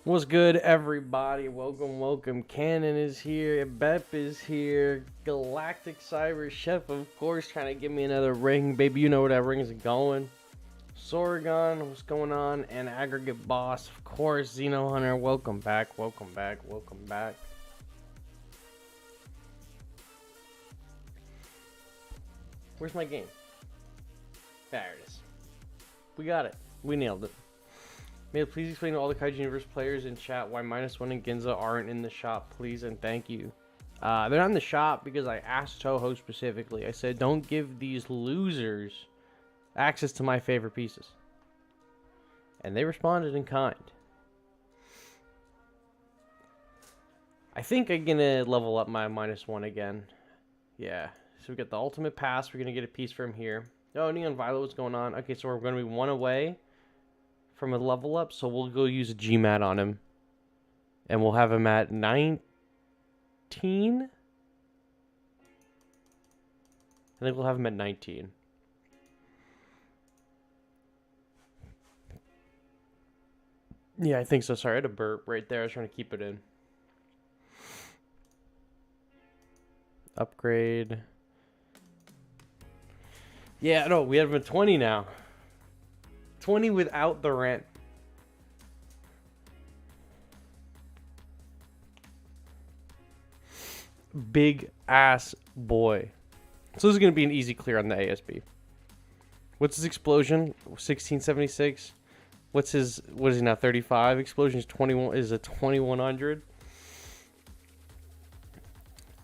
What's good, everybody? Welcome. Cannon is here. Bep is here. Galactic Cyber Chef, of course, trying to give me another ring. Baby, you know where that ring is going. Sorgon, what's going on? And Aggregate Boss, of course. Xeno Hunter, welcome back. Where's my game? There it is. We got it. We nailed it. May it please explain to all the Kaiju Universe players in chat why -1 and Ginza aren't in the shop, please, and thank you. They're not in the shop because I asked Toho specifically. I said, don't give these losers access to my favorite pieces. And they responded in kind. I think I'm gonna level up my -1 again. Yeah. So we got the ultimate pass. We're gonna get a piece from here. Oh, Neon Violet, what's going on? Okay, so we're gonna be one away from a level up, so we'll go use a GMAT on him. And we'll have him at 19? I think we'll have him at 19. Yeah, I think so. Sorry, I had a burp right there. I was trying to keep it in. Upgrade. Yeah, no, we have him at 20 now. 20 without the rent. Big ass boy. So this is going to be an easy clear on the ASB. What's his explosion? 1676. What's his, what is he now, 35? Explosion is 21, is a 2100.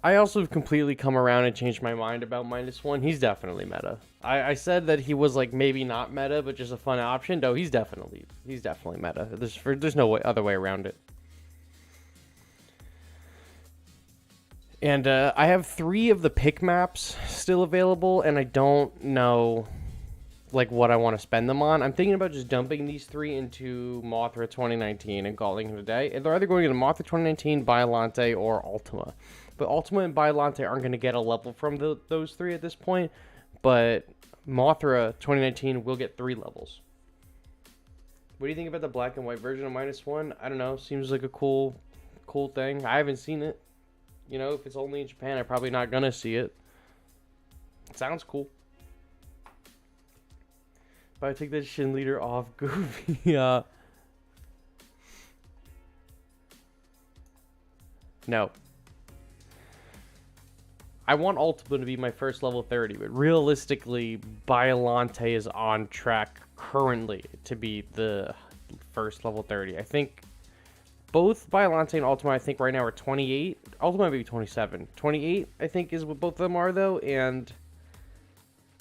I also have completely come around and changed my mind about -1. He's definitely meta. I said that he was like maybe not meta, but just a fun option. No, he's definitely meta. There's no other way around it. And I have 3 of the pick maps still available, and I don't know like what I want to spend them on. I'm thinking about just dumping these 3 into Mothra 2019 and calling it a day. And they're either going into Mothra 2019, Biollante, or Ultima. But Ultima and Biollante aren't going to get a level from those 3 at this point. But Mothra 2019 will get 3 levels. What do you think about the black and white version of -1? I don't know. Seems like a cool thing. I haven't seen it. You know, if it's only in Japan, I'm probably not going to see it. It sounds cool. But I take that Shin leader off Goofy. No. I want Ultima to be my first level 30, but realistically, Biollante is on track currently to be the first level 30. I think both Biollante and Ultima, I think right now are 28. Ultima might be 27. 28, I think, is what both of them are, though, and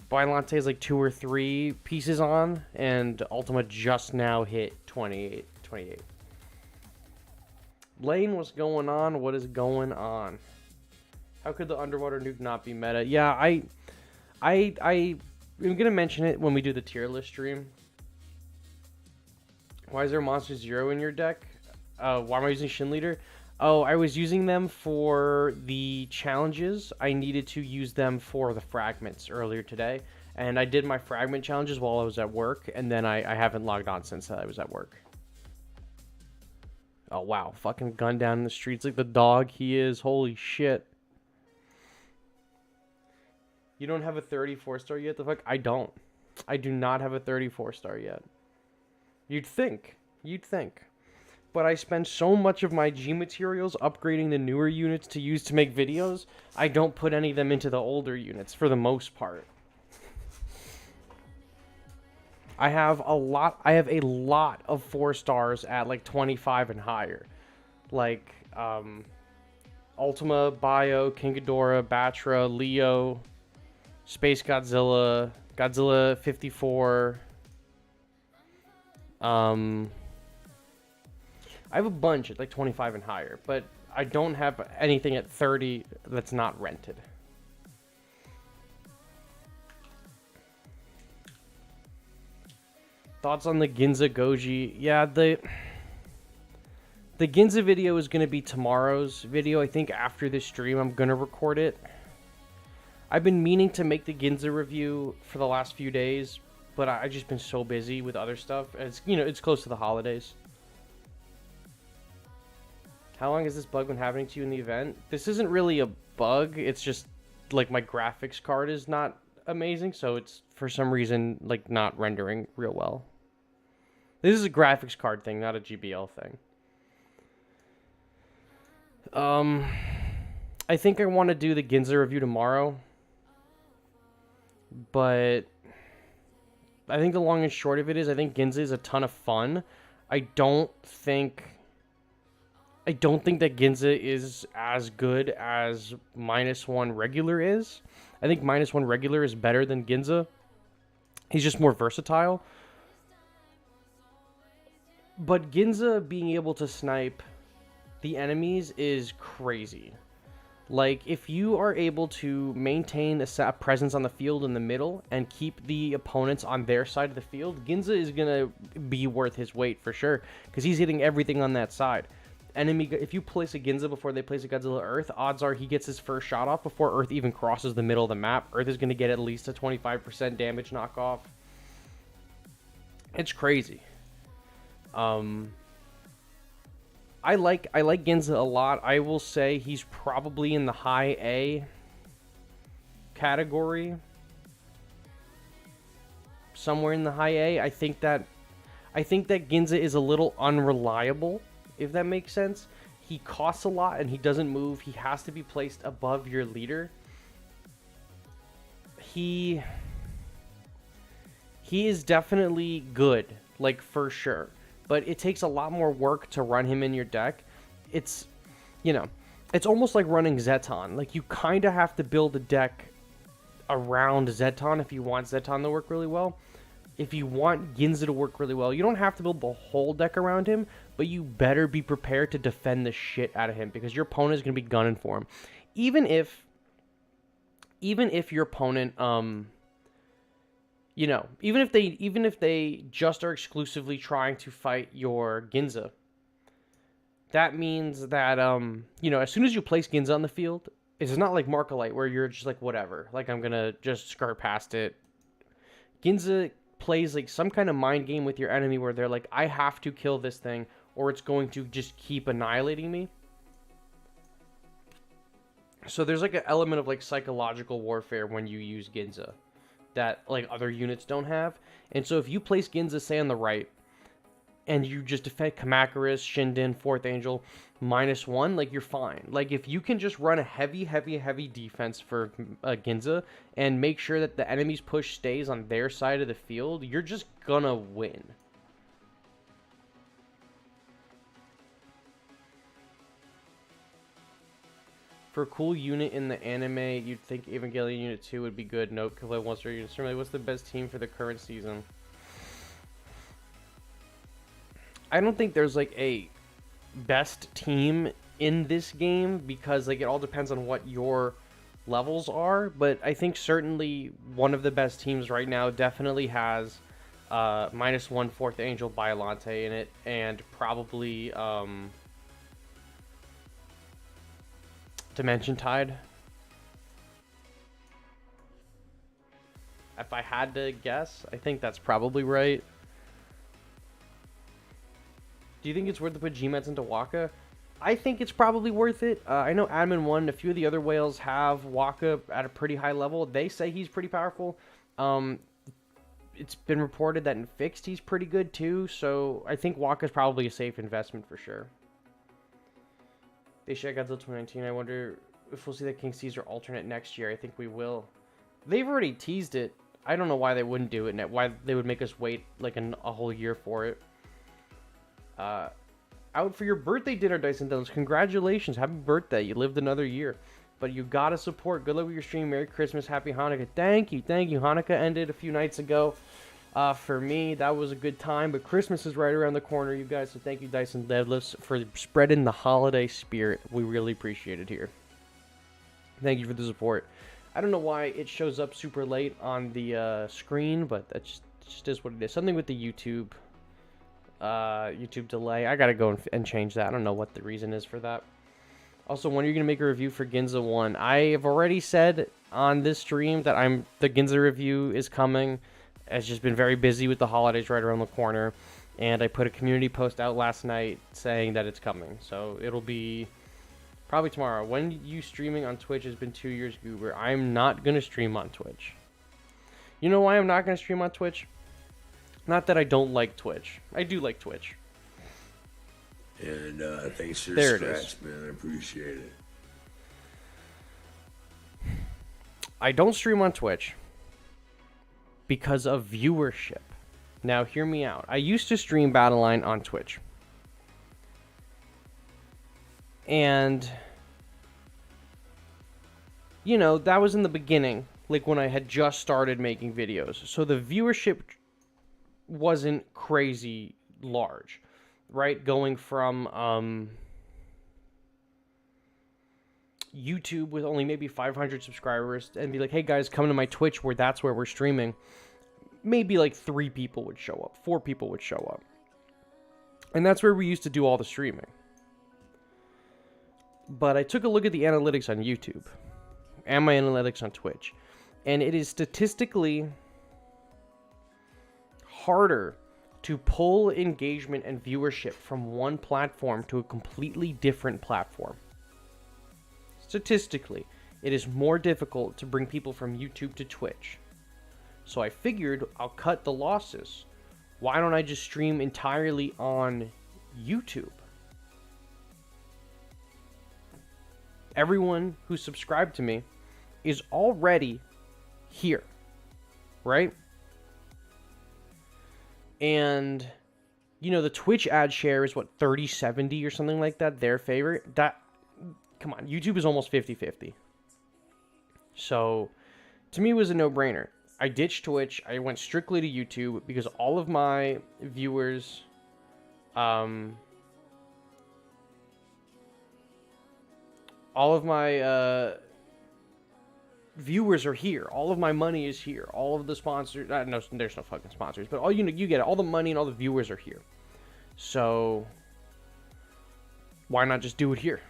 Biollante is like 2 or 3 pieces on, and Ultima just now hit 28. Lane, what's going on? What is going on? How could the underwater nuke not be meta? Yeah, I'm gonna mention it when we do the tier list stream. Why is there Monster Zero in your deck? Why am I using Shin Leader? Oh, I was using them for the challenges. I needed to use them for the fragments earlier today. And I did my fragment challenges while I was at work. And then I haven't logged on since I was at work. Oh, wow. Fucking gun down in the streets like the dog he is. Holy shit. You don't have a 34-star yet? The fuck? I don't. I do not have a 34-star yet. You'd think. But I spend so much of my G materials upgrading the newer units to use to make videos, I don't put any of them into the older units for the most part. I have a lot of 4 stars at like 25 and higher. Like Ultima, Bio, King Ghidorah, Batra, Leo, Space Godzilla, Godzilla 54. I have a bunch at like 25 and higher, but I don't have anything at 30 that's not rented. Thoughts on the Ginza Goji? Yeah, the Ginza video is going to be tomorrow's video. I think after this stream, I'm going to record it. I've been meaning to make the Ginza review for the last few days, but I've just been so busy with other stuff. It's, you know, it's close to the holidays. How long has this bug been happening to you in the event? This isn't really a bug. It's just, like, my graphics card is not amazing, so it's, for some reason, like, not rendering real well. This is a graphics card thing, not a GBL thing. I think I want to do the Ginza review tomorrow, but I think the long and short of it is I think Ginza is a ton of fun. I don't think that Ginza is as good as -1 regular is. I think -1 regular is better than Ginza. He's just more versatile. But Ginza being able to snipe the enemies is crazy. Like, if you are able to maintain a presence on the field in the middle and keep the opponents on their side of the field, Ginza is going to be worth his weight for sure, because he's hitting everything on that side. If you place a Ginza before they place a Godzilla Earth, odds are he gets his first shot off before Earth even crosses the middle of the map. Earth is going to get at least a 25% damage knockoff. It's crazy. I like Ginza a lot. I will say he's probably in the high A category. Somewhere in the high A. I think that Ginza is a little unreliable, if that makes sense. He costs a lot and he doesn't move. He has to be placed above your leader. He is definitely good, like, for sure. But it takes a lot more work to run him in your deck. It's, it's almost like running Zeton. Like, you kind of have to build a deck around Zeton if you want Zeton to work really well. If you want Ginza to work really well, you don't have to build the whole deck around him, but you better be prepared to defend the shit out of him, because your opponent is going to be gunning for him. Even if your opponent, even if they just are exclusively trying to fight your Ginza, that means that, as soon as you place Ginza on the field, it's not like Markalite where you're just like, whatever, like, I'm gonna just skirt past it. Ginza plays like some kind of mind game with your enemy where they're like, I have to kill this thing or it's going to just keep annihilating me. So there's like an element of like psychological warfare when you use Ginza that like other units don't have. And so if you place Ginza, say, on the right, and you just defend Kamakuris, Shinden, 4th Angel, -1, like, you're fine. Like, if you can just run a heavy defense for Ginza and make sure that the enemy's push stays on their side of the field, you're just gonna win. For a cool unit in the anime, you'd think Evangelion Unit 2 would be good. Nope, because I once read what's the best team for the current season? I don't think there's like a best team in this game, because like it all depends on what your levels are, but I think certainly one of the best teams right now definitely has -1 4th Angel Biollante in it, and probably Dimension Tide. If I had to guess, I think that's probably right. Do you think it's worth to put G-Mets into Waka? I think it's probably worth it. I know Admin 1, a few of the other whales have Waka at a pretty high level. They say he's pretty powerful. It's been reported that in Fixed he's pretty good too, so I think Waka's probably a safe investment for sure. They share Godzilla 2019. I wonder if we'll see the King Caesar alternate next year. I think we will. They've already teased it. I don't know why they wouldn't do it, why they would make us wait like a whole year for it. Out for your birthday dinner, Dyson Dillons. Congratulations. Happy birthday. You lived another year. But you gotta support. Good luck with your stream. Merry Christmas. Happy Hanukkah. Thank you. Hanukkah ended a few nights ago. For me, that was a good time. But Christmas is right around the corner, you guys. So thank you, Dyson Deadlifts, for spreading the holiday spirit. We really appreciate it here. Thank you for the support. I don't know why it shows up super late on the screen, but that just is what it is. Something with the YouTube delay. I gotta go and change that. I don't know what the reason is for that. Also, when are you gonna make a review for Ginza 1? I have already said on this stream that the Ginza review is coming. It's just been very busy with the holidays right around the corner. And I put a community post out last night saying that it's coming. So it'll be probably tomorrow. When you streaming on Twitch has been 2 years, Goober. I'm not going to stream on Twitch. You know why I'm not going to stream on Twitch? Not that I don't like Twitch. I do like Twitch. And thanks for There the it is. scratch, man. I appreciate it. I don't stream on Twitch because of viewership. Now, hear me out. I used to stream Battleline on Twitch. And, you know, that was in the beginning, like when I had just started making videos. So the viewership wasn't crazy large, right? Going from YouTube with only maybe 500 subscribers and be like, hey guys, come to my Twitch where that's where we're streaming. Maybe like 3 people would show up, 4 people would show up. And that's where we used to do all the streaming. But I took a look at the analytics on YouTube and my analytics on Twitch. And it is statistically harder to pull engagement and viewership from one platform to a completely different platform. Statistically, it is more difficult to bring people from YouTube to Twitch. So I figured I'll cut the losses. Why don't I just stream entirely on YouTube? Everyone who subscribed to me is already here, right? And, you know, the Twitch ad share is what, 30-70 or something like that, their favorite. That, come on, YouTube is almost 50-50. So, to me, it was a no-brainer. I ditched Twitch. I went strictly to YouTube because all of my viewers, all of my viewers are here. All of my money is here. All of the sponsors, no, there's no fucking sponsors, but all you get it. All the money and all the viewers are here. So why not just do it here?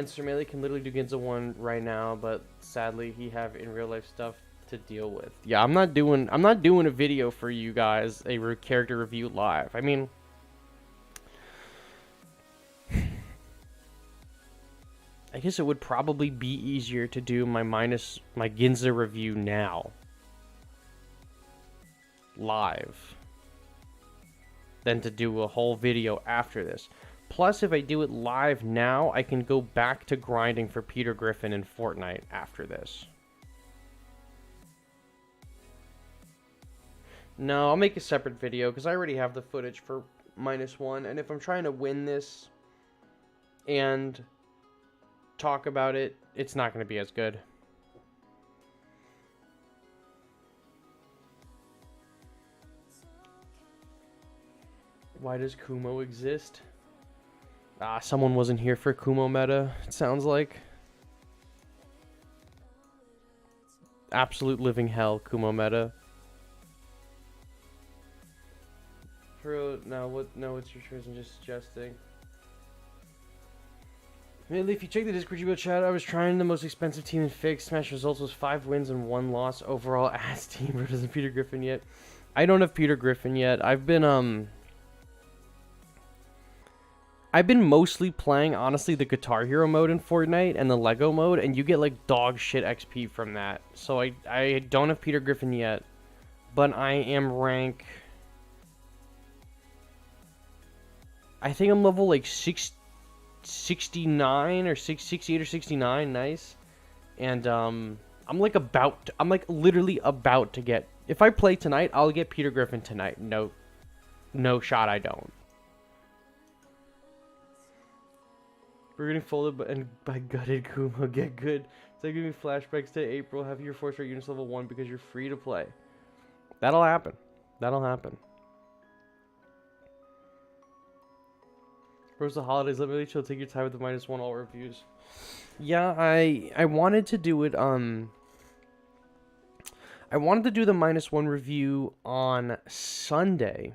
Sir Melee can literally do Ginza 1 right now, but sadly he have in real life stuff to deal with. Yeah, I'm not doing a video for you guys, a character review live. I mean, I guess it would probably be easier to do my Ginza review now, live, than to do a whole video after this. Plus, if I do it live now, I can go back to grinding for Peter Griffin in Fortnite after this. No, I'll make a separate video because I already have the footage for -1, and if I'm trying to win this and talk about it, it's not going to be as good. Why does Kumo exist? Someone wasn't here for Kumo meta, it sounds like. Absolute living hell, Kumo meta. No, what's your choice? I'm just suggesting. Mainly, if you check the Discord Jibo chat, I was trying the most expensive team in Fix. Smash results was 5 wins and 1 loss. Overall, ass team. Bro, doesn't Peter Griffin yet? I don't have Peter Griffin yet. I've been mostly playing, honestly, the Guitar Hero mode in Fortnite and the Lego mode, and you get, like, dog shit XP from that. So I don't have Peter Griffin yet, but I am rank... I think I'm level, like, 69 or 68 or 69, nice. And, I'm, like, literally about to get... If I play tonight, I'll get Peter Griffin tonight. No shot I don't. We're getting folded by gutted Kumo. Get good. It's like giving me flashbacks to April. Have your force rate units level 1 because you're free to play. That'll happen. That'll happen. Where's the holidays? Let me really chill. Take your time with the -1 all reviews. Yeah, I wanted to do it. I wanted to do the -1 review on Sunday.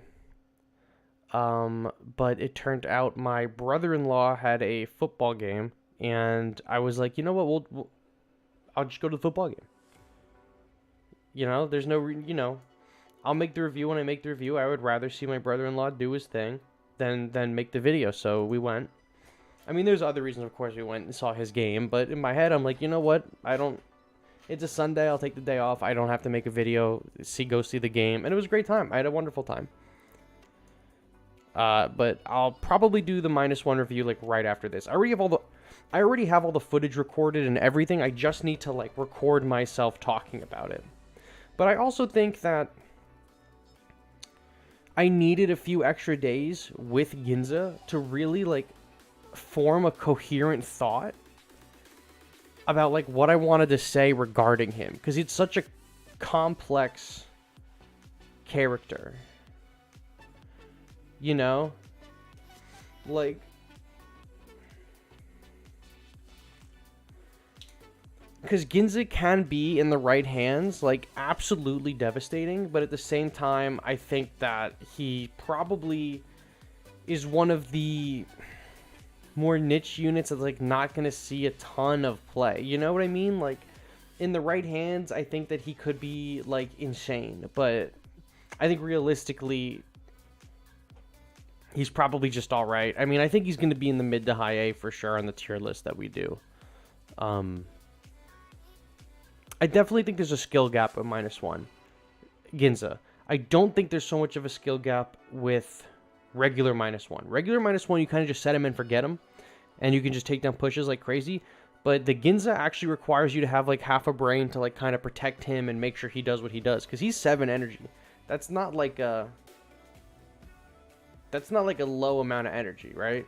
But it turned out my brother-in-law had a football game, and I was like, you know what, I'll just go to the football game. You know, there's no, I'll make the review when I make the review. I would rather see my brother-in-law do his thing than make the video, so we went. I mean, there's other reasons, of course, we went and saw his game, but in my head, I'm like, you know what? It's a Sunday, I'll take the day off. I don't have to make a video, go see the game, and it was a great time. I had a wonderful time. But I'll probably do the -1 review, like, right after this. I already have all the footage recorded and everything. I just need to, like, record myself talking about it. But I also think that I needed a few extra days with Ginza to really, like, form a coherent thought about, like, what I wanted to say regarding him. Because it's such a complex character. You know? Like... Because Ginza can be, in the right hands, like, absolutely devastating. But at the same time, I think that he probably is one of the more niche units that's, like, not going to see a ton of play. You know what I mean? Like, in the right hands, I think that he could be, like, insane. But I think realistically, he's probably just alright. I mean, I think he's going to be in the mid to high A for sure on the tier list that we do. I definitely think there's a skill gap of -1. Ginza. I don't think there's so much of a skill gap with regular -1. Regular -1, you kind of just set him and forget him, and you can just take down pushes like crazy. But the Ginza actually requires you to have, like, half a brain to, like, kind of protect him and make sure he does what he does, because he's 7 energy. That's not like a low amount of energy, right?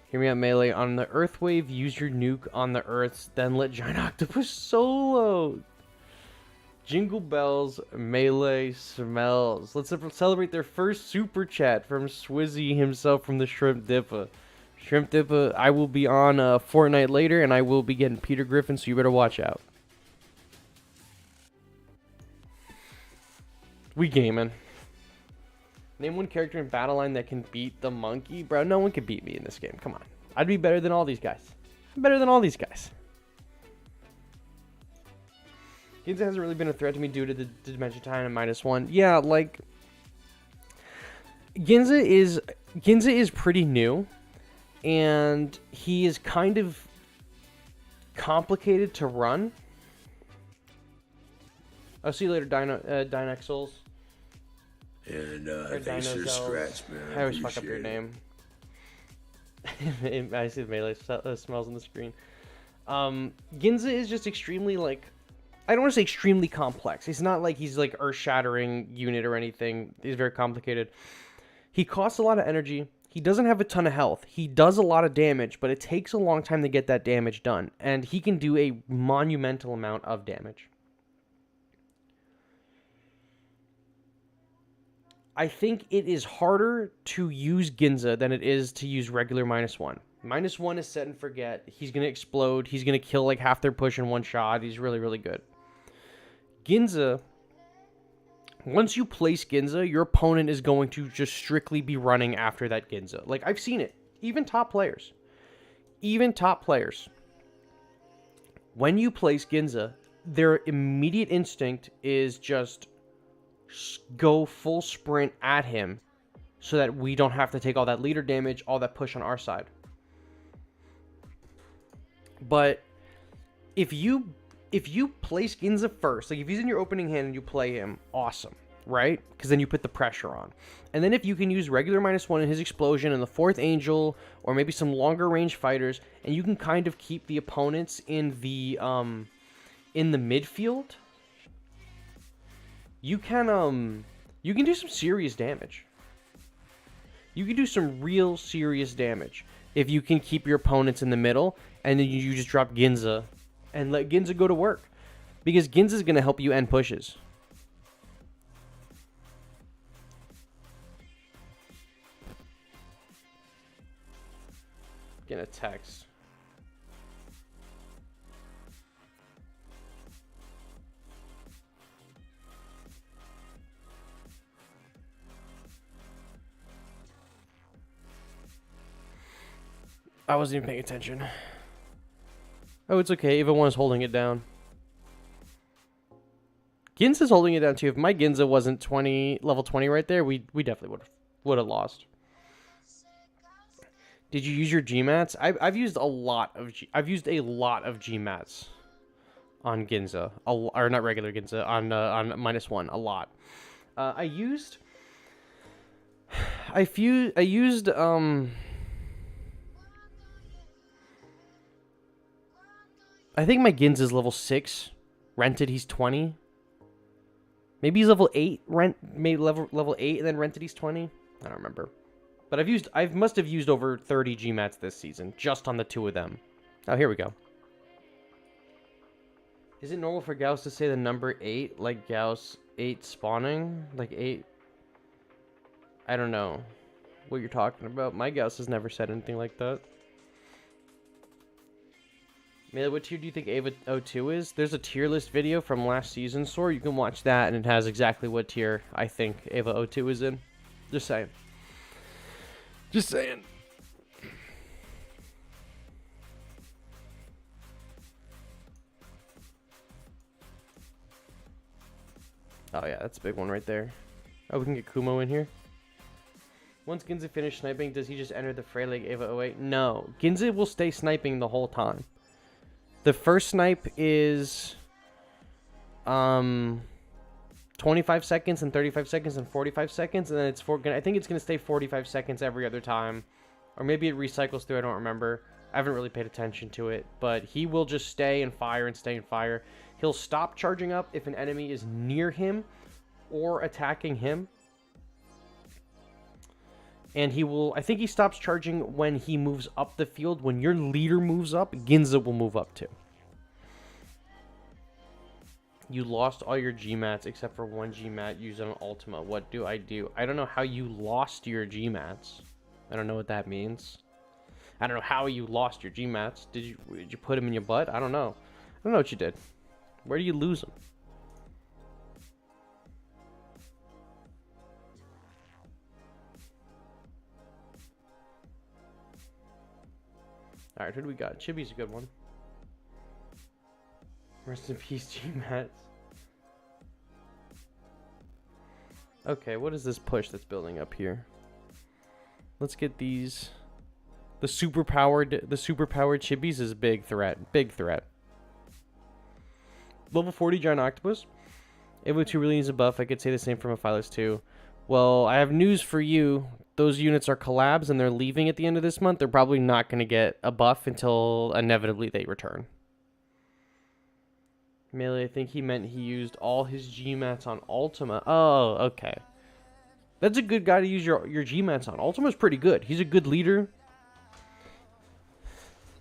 Hear me out, Melee. On the Earth wave, use your nuke on the Earths, then let Giant Octopus solo. Jingle bells, Melee smells. Let's celebrate their first super chat from Swizzy himself from the Shrimp Dippa. Shrimp Dippa, I will be on Fortnite later, and I will be getting Peter Griffin, so you better watch out. We gaming. Name one character in Battleline that can beat the monkey. Bro, no one can beat me in this game. Come on. I'd be better than all these guys. I'm better than all these guys. Ginza hasn't really been a threat to me due to the Dimension Time and -1. Yeah, like... Ginza is pretty new. And he is kind of complicated to run. I'll see you later, Dynexels. And thanks for the scratch, man. I always fuck up your name. I see the Melee smells on the screen. Ginza is just extremely, like... I don't want to say extremely complex. It's not like he's, like, earth-shattering unit or anything. He's very complicated. He costs a lot of energy. He doesn't have a ton of health. He does a lot of damage, but it takes a long time to get that damage done. And he can do a monumental amount of damage. I think it is harder to use Ginza than it is to use regular -1. -1 is set and forget. He's going to explode. He's going to kill like half their push in one shot. He's really, really good. Ginza, once you place Ginza, your opponent is going to just strictly be running after that Ginza. Like, I've seen it. Even top players. When you place Ginza, their immediate instinct is just go full sprint at him so that we don't have to take all that leader damage, all that push on our side. But if you place Ginza first, like if he's in your opening hand and you play him, awesome, right? Because then you put the pressure on. And then if you can use regular -1 in his explosion and the 4th angel, or maybe some longer range fighters, and you can kind of keep the opponents in the midfield, you can do some serious damage. You can do some real serious damage if you can keep your opponents in the middle, and then you just drop Ginza and let Ginza go to work. Because Ginza's going to help you end pushes. Getting a text. I wasn't even paying attention. Oh, it's okay. Eva 1 is holding it down. Ginza's holding it down too. If my Ginza wasn't level 20 right there, we definitely would have lost. Did you use your GMATs? I've used a lot of GMATs on Ginza, or not regular Ginza, on -1 a lot. I used I think my Ginza's level 6. Rented, he's 20. Maybe he's level 8. Maybe level 8 and then rented, he's 20. I don't remember. But I must have used over 30 GMATs this season, just on the 2 of them. Oh, here we go. Is it normal for Gauss to say the number 8, like Gauss 8 spawning? Like 8? I don't know what you're talking about. My Gauss has never said anything like that. Mela, what tier do you think Ava 02 is? There's a tier list video from last season, so you can watch that, and it has exactly what tier I think Ava 02 is in. Just saying. Just saying. Oh yeah, that's a big one right there. Oh, we can get Kumo in here. Once Ginza finishes sniping, does he just enter the fray like Ava 08? No. Ginza will stay sniping the whole time. The first snipe is 25 seconds and 35 seconds and 45 seconds, and then I think it's going to stay 45 seconds every other time. Or maybe it recycles through, I don't remember. I haven't really paid attention to it, but he will just stay and fire and stay and fire. He'll stop charging up if an enemy is near him or attacking him. And he will, I think he stops charging when he moves up the field. When your leader moves up, Ginza will move up too. You lost all your GMATs except for one GMAT used on Ultima. What do I do? I don't know how you lost your GMATs. I don't know what that means. I don't know how you lost your GMATs. Did you put them in your butt? I don't know. I don't know what you did. Where do you lose them? Alright, who do we got? Chibi's a good one. Rest in peace, GMATs. Okay, what is this push that's building up here? Let's get these. The superpowered Chibis is a big threat. Big threat. Level 40 Giant Octopus. Ava 2 really needs a buff. I could say the same from a Phyllis 2. Well, I have news for you. Those units are collabs and they're leaving at the end of this month. They're probably not going to get a buff until inevitably they return. Melee, I think he meant he used all his GMATs on Ultima. Oh, okay. That's a good guy to use your GMATs on. Ultima's pretty good. He's a good leader.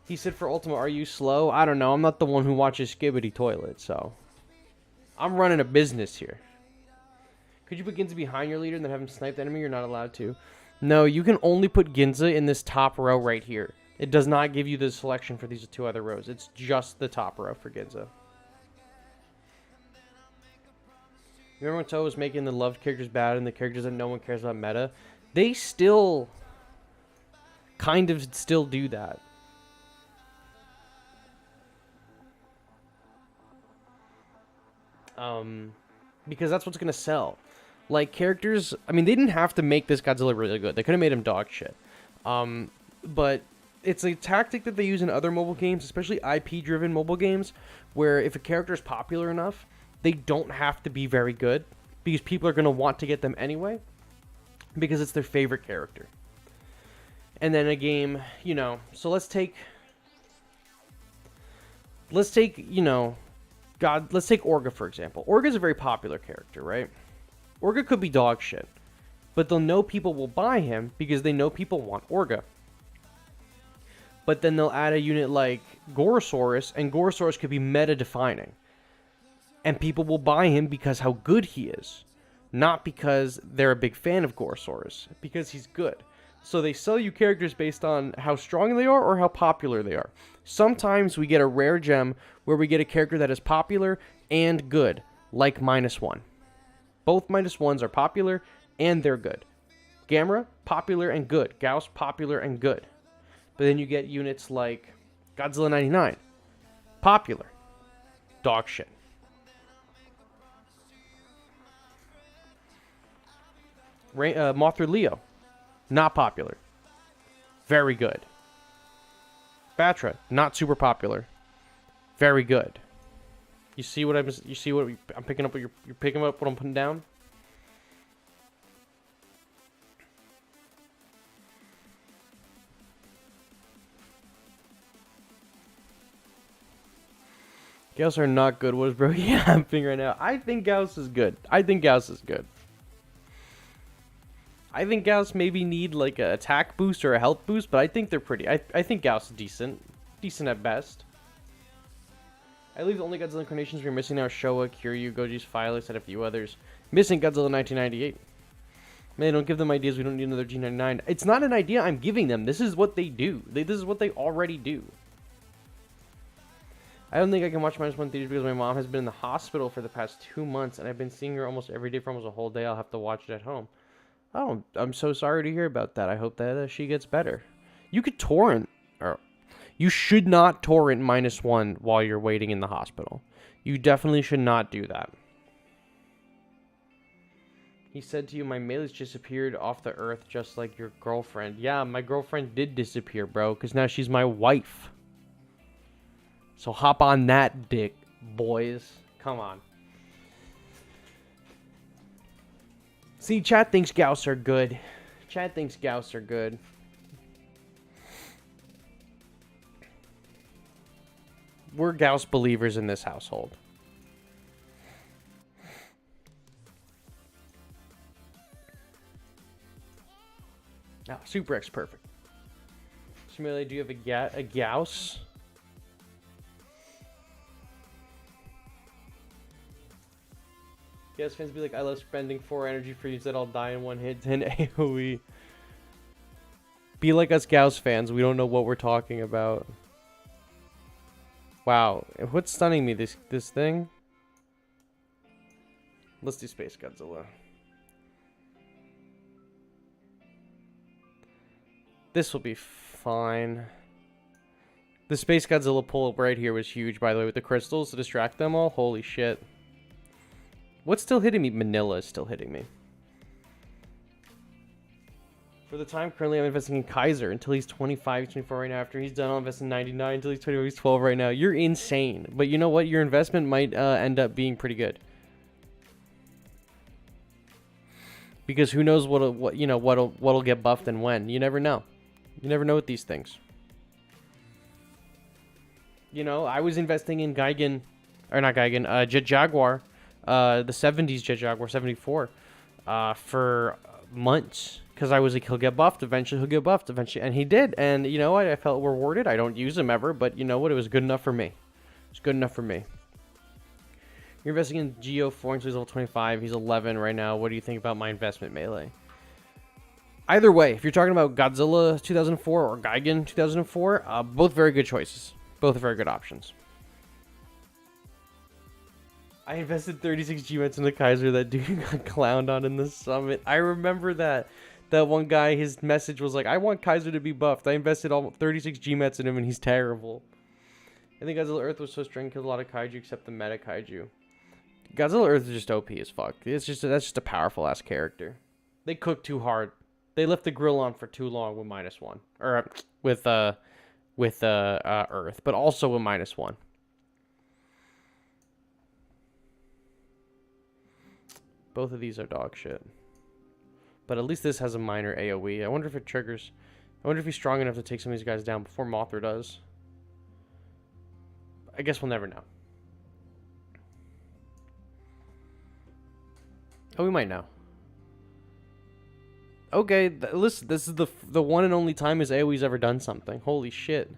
He said for Ultima, are you slow? I don't know. I'm not the one who watches Skibbity Toilet, so. I'm running a business here. Could you put Ginza behind your leader and then have him snipe the enemy? You're not allowed to. No, you can only put Ginza in this top row right here. It does not give you the selection for these 2 other rows. It's just the top row for Ginza. Remember when Toho was making the loved characters bad and the characters that no one cares about meta? They still kind of still do that. Because that's what's going to sell. Like, characters, I mean, they didn't have to make this Godzilla really good. They could have made him dog shit. But it's a tactic that they use in other mobile games, especially IP-driven mobile games, where if a character is popular enough, they don't have to be very good, because people are going to want to get them anyway, because it's their favorite character. And then a game, you know, so let's take, you know, let's take Orga, for example. Orga's a very popular character, right? Orga could be dog shit, but they'll know people will buy him because they know people want Orga. But then they'll add a unit like Gorosaurus, and Gorosaurus could be meta-defining. And people will buy him because how good he is. Not because they're a big fan of Gorosaurus, because he's good. So they sell you characters based on how strong they are or how popular they are. Sometimes we get a rare gem where we get a character that is popular and good, like -1. Both -1s are popular and they're good. Gamera, popular and good. Gauss, popular and good. But then you get units like Godzilla 99. Popular. Dog shit. Mothra Leo. Not popular. Very good. Batra. Not super popular. Very good. You see what I'm picking up? You're picking up what I'm putting down? Gauss are not good. What is bro yapping right now? I think Gauss is good. I think Gauss maybe need like an attack boost or a health boost, but I think they're pretty. I think Gauss is decent. Decent at best. I believe the only Godzilla incarnations we're missing now are Showa, Kiryu, Goji's Phyllis, and a few others. Missing Godzilla 1998. Man, don't give them ideas. We don't need another G99. It's not an idea I'm giving them. This is what they do. This is what they already do. I don't think I can watch -1 theaters because my mom has been in the hospital for the past 2 months, and I've been seeing her almost every day for almost a whole day. I'll have to watch it at home. Oh, I'm so sorry to hear about that. I hope that she gets better. You could torrent, or you should not torrent -1 while you're waiting in the hospital. You definitely should not do that. He said to you, my melee's disappeared off the earth just like your girlfriend. Yeah, my girlfriend did disappear, bro, because now she's my wife. So hop on that dick, boys. Come on. See, chat thinks Gauss are good. Chat thinks Gauss are good. We're Gauss believers in this household. Ah, Super X, perfect. Simile, do you have a Gauss? Yes, fans be like, I love spending 4 energy for you that I'll die in 1 hit, 10 AoE. Be like us Gauss fans, we don't know what we're talking about. Wow, what's stunning me, this thing? Let's do Space Godzilla. This will be fine. The Space Godzilla pull-up right here was huge, by the way, with the crystals to distract them all. Holy shit. What's still hitting me? Manila is still hitting me. For the time, currently I'm investing in Kaiser until he's 25, 24 right now. After he's done, I'll invest in 99 until he's 25, he's 12 right now. You're insane. But you know what? Your investment might end up being pretty good. Because who knows what'll get buffed and when. You never know. You never know with these things. You know, I was investing in Gigan, or not Gigan, Jet Jaguar, the 70s Jet Jaguar 74, for months. Because I was like, he'll get buffed, eventually he'll get buffed, eventually. And he did. And you know what? I felt rewarded. I don't use him ever, but you know what? It was good enough for me. It's good enough for me. You're investing in Geo 4, so he's level 25. He's 11 right now. What do you think about my investment, Melee? Either way, if you're talking about Godzilla 2004 or Gigan 2004, both very good choices. Both very good options. I invested 36 G-Mets in the Kaiser that dude got clowned on in the summit. I remember that. That one guy, his message was like, I want Kaiser to be buffed. I invested all 36 G-Mets in him and he's terrible. I think Godzilla Earth was so strong, killed a lot of kaiju except the meta kaiju. Godzilla Earth is just OP as fuck. That's just a powerful ass character. They cooked too hard. They left the grill on for too long with -1. Or with Earth, but also with -1. Both of these are dog shit. But at least this has a minor AoE. I wonder if it triggers. I wonder if he's strong enough to take some of these guys down before Mothra does. I guess we'll never know. Oh, we might know. Okay, listen, this is the one and only time his AoE's ever done something. Holy shit.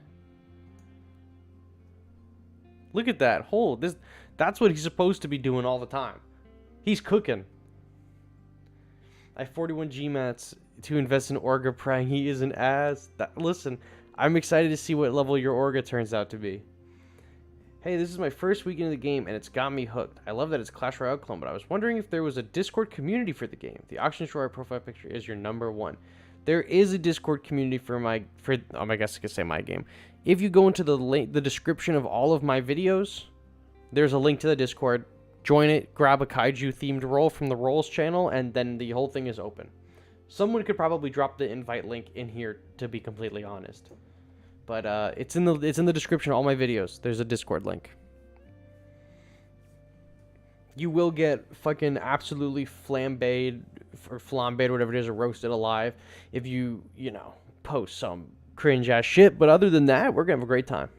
Look at that. That's what he's supposed to be doing all the time. He's cooking. I have 41 G-Mats to invest in Orga Prang. He is an ass. Listen, I'm excited to see what level your Orga turns out to be. Hey, this is my first week into the game, and it's got me hooked. I love that it's Clash Royale clone, but I was wondering if there was a Discord community for the game. The Auction Destroyer profile picture is your #1. There is a Discord community I guess I could say my game. If you go into the description of all of my videos, there's a link to the Discord. Join it, grab a kaiju themed roll from the Rolls channel, and then the whole thing is open. Someone could probably drop the invite link in here, to be completely honest. But it's in the description of all my videos. There's a Discord link. You will get fucking absolutely flambéed or flambéed, whatever it is, or roasted alive if you know, post some cringe ass shit. But other than that, we're gonna have a great time.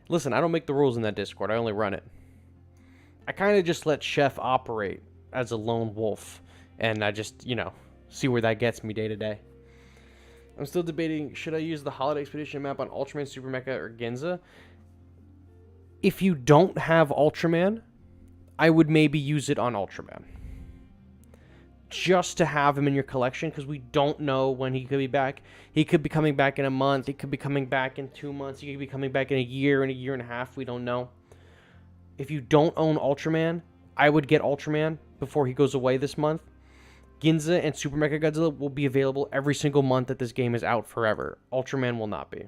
Listen, I don't make the rules in that Discord. I only run it. I kind of just let Chef operate as a lone wolf, and I just, you know, see where that gets me day to day. I'm still debating, should I use the Holiday Expedition map on Ultraman, Super Mecha, or Ginza? If you don't have Ultraman, I would maybe use it on Ultraman. Just to have him in your collection, because we don't know when he could be back. He could be coming back in a month. He could be coming back in 2 months. He could be coming back in a year and a half. We don't know. If you don't own Ultraman, I would get Ultraman before he goes away this month. Ginza and Super Mecha Godzilla will be available every single month that this game is out forever. Ultraman will not be.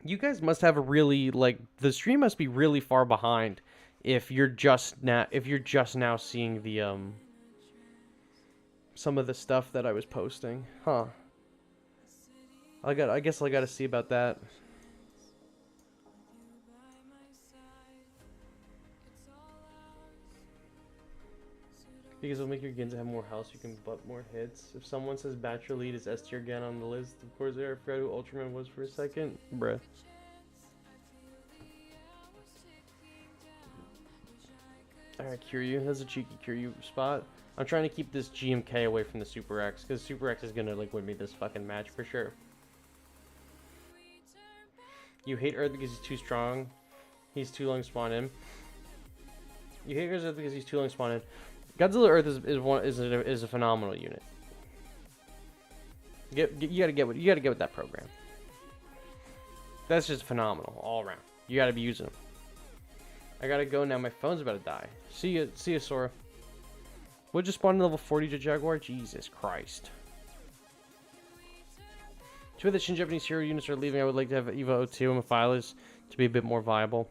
You guys must have a really, like, the stream must be really far behind if you're just now seeing the some of the stuff that I was posting. Huh. I guess I got to see about that. Because it'll make your Ginza have more health, you can butt more hits. If someone says Bachelor Lead is S tier again on the list, of course I forgot who Ultraman was for a second. Bruh. Alright, Kiryu. That's a cheeky Kiryu spot. I'm trying to keep this GMK away from the Super X, because Super X is gonna, like, win me this fucking match for sure. You hate Earth because he's too strong. He's too long spawn in. You hate Earth because he's too long spawn in. Godzilla Earth is a phenomenal unit. You gotta get with that program. That's just phenomenal all around. You gotta be using them. I gotta go now. My phone's about to die. See ya, Sora. What just spawned in level 40 to Jaguar? Jesus Christ. Two of the Shin Japanese hero units are leaving. I would like to have Evo 02 and Mephilas to be a bit more viable.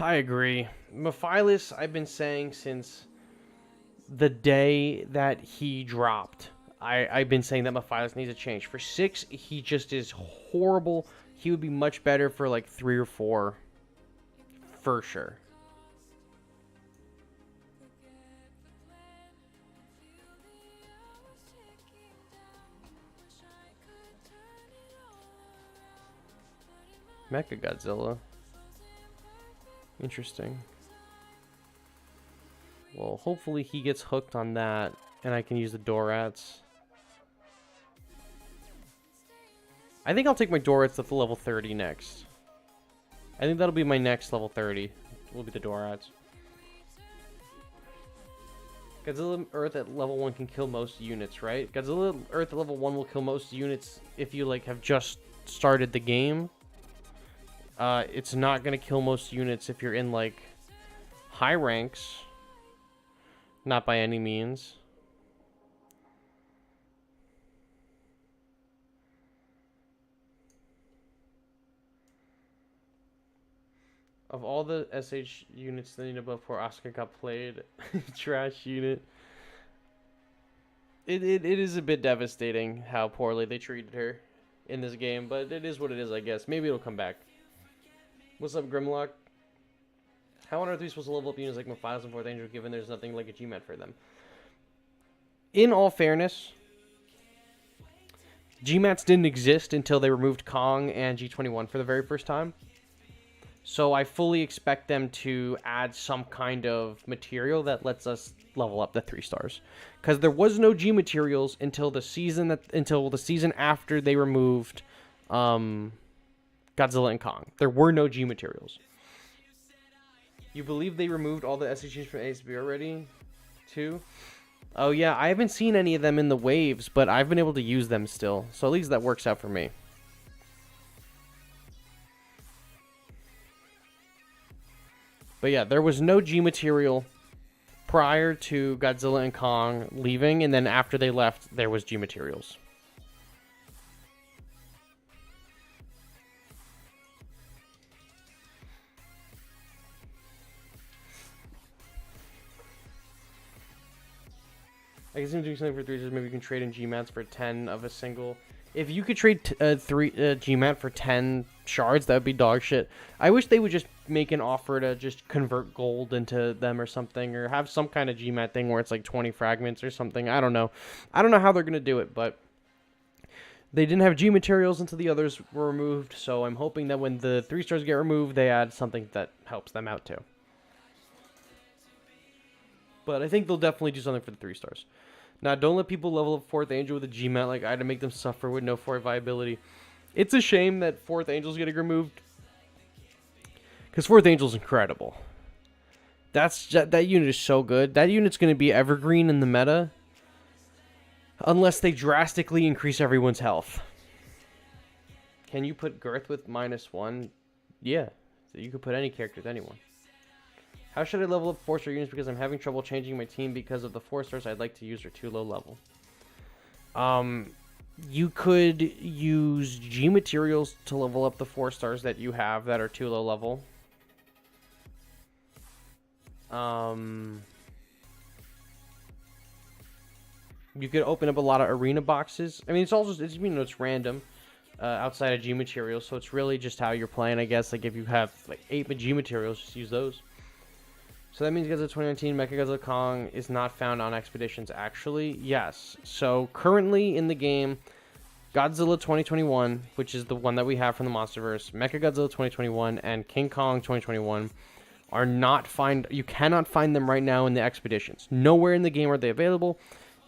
I agree. Mephilas, I've been saying since the day that he dropped. I've been saying that Mephilas needs a change. For 6, he just is horrible. He would be much better for like 3 or 4. For sure. Mecha Godzilla. Interesting. Well, hopefully he gets hooked on that, and I can use the Dorats. I think I'll take my Dorats to level 30 next. I think that'll be my next level 30. Will be the Dorats. Godzilla Earth at level 1 can kill most units, right? Godzilla Earth at level 1 will kill most units if you, like, have just started the game. It's not gonna kill most units if you're in, like, high ranks. Not by any means. Of all the SH units that need above 4, Asuka got played. Trash unit. It is a bit devastating how poorly they treated her in this game, but it is what it is, I guess. Maybe it'll come back. What's up, Grimlock? How on earth are we supposed to level up units like Mephilas and 4th Angel given there's nothing like a GMAT for them? In all fairness, GMATs didn't exist until they removed Kong and G21 for the very first time. So I fully expect them to add some kind of material that lets us level up the 3 stars. Because there was no G materials until the season after they removed Godzilla and Kong. There were no G materials. You believe they removed all the SHGs from ASB already? Too? Oh yeah, I haven't seen any of them in the waves, but I've been able to use them still. So at least that works out for me. But yeah, there was no G material prior to Godzilla and Kong leaving, and then after they left, there was G materials. I guess I'm doing something for 3 stars. Maybe you can trade in GMATs for 10 of a single. If you could trade 3 GMAT for 10 shards, that would be dog shit. I wish they would just make an offer to just convert gold into them or something, or have some kind of GMAT thing where it's like 20 fragments or something. I don't know. I don't know how they're going to do it, but they didn't have G materials until the others were removed, so I'm hoping that when the 3 stars get removed, they add something that helps them out too. But I think they'll definitely do something for the 3 stars. Now, don't let people level up 4th Angel with a GMAT like I to make them suffer with no 4 viability. It's a shame that 4th Angel's getting removed, because 4th Angel's incredible. That unit is so good. That unit's going to be evergreen in the meta, unless they drastically increase everyone's health. Can you put Girth with -1? Yeah, so you could put any character with anyone. How should I level up 4-star units because I'm having trouble changing my team because of the 4 stars I'd like to use are too low level? You could use G materials to level up the 4 stars that you have that are too low level. You could open up a lot of arena boxes. I mean, it's all just, it's random outside of G materials, so it's really just how you're playing, I guess. Like, if you have like 8 G materials, just use those. So that means Godzilla 2019 Mechagodzilla Kong is not found on expeditions, actually. Yes. So currently in the game, Godzilla 2021, which is the one that we have from the Monsterverse, Mechagodzilla 2021, and King Kong 2021 are not you cannot find them right now in the expeditions. Nowhere in the game are they available,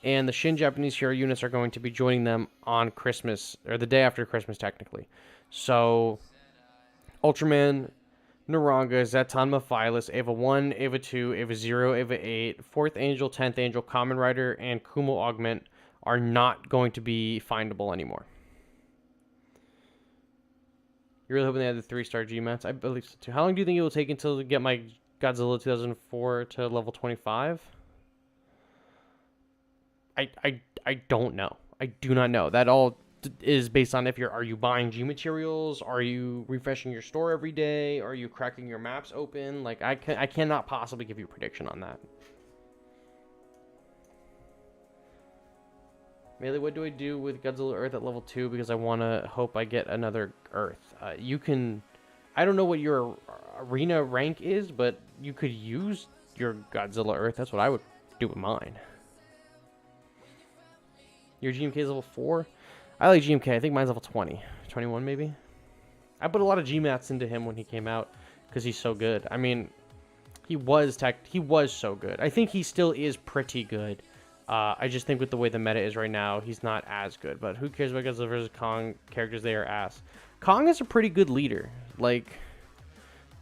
and the Shin Japanese hero units are going to be joining them on Christmas, or the day after Christmas, technically. So, Ultraman, Naranga, Zeton, Mephilas, Ava 1, Ava 2, Ava 0, Ava 8, 4th Angel, 10th Angel, Kamen Rider, and Kumo Augment are not going to be findable anymore. You're really hoping they have the 3-star GMATs? I believe so too. How long do you think it will take until to get my Godzilla 2004 to level 25? I don't know. I do not know. That all is based on are you buying G materials? Are you refreshing your store every day? Are you cracking your maps open? Like, I cannot possibly give you a prediction on that. Melee, what do I do with Godzilla Earth at level 2? Because I want to hope I get another Earth. You can... I don't know what your arena rank is, but you could use your Godzilla Earth. That's what I would do with mine. Your GMK is level 4? I like GMK. I think mine's level 20. 21, maybe? I put a lot of GMATs into him when he came out because he's so good. I mean, he was so good. I think he still is pretty good. I just think with the way the meta is right now, he's not as good. But who cares about Godzilla vs. Kong characters? They are ass. Kong is a pretty good leader. Like,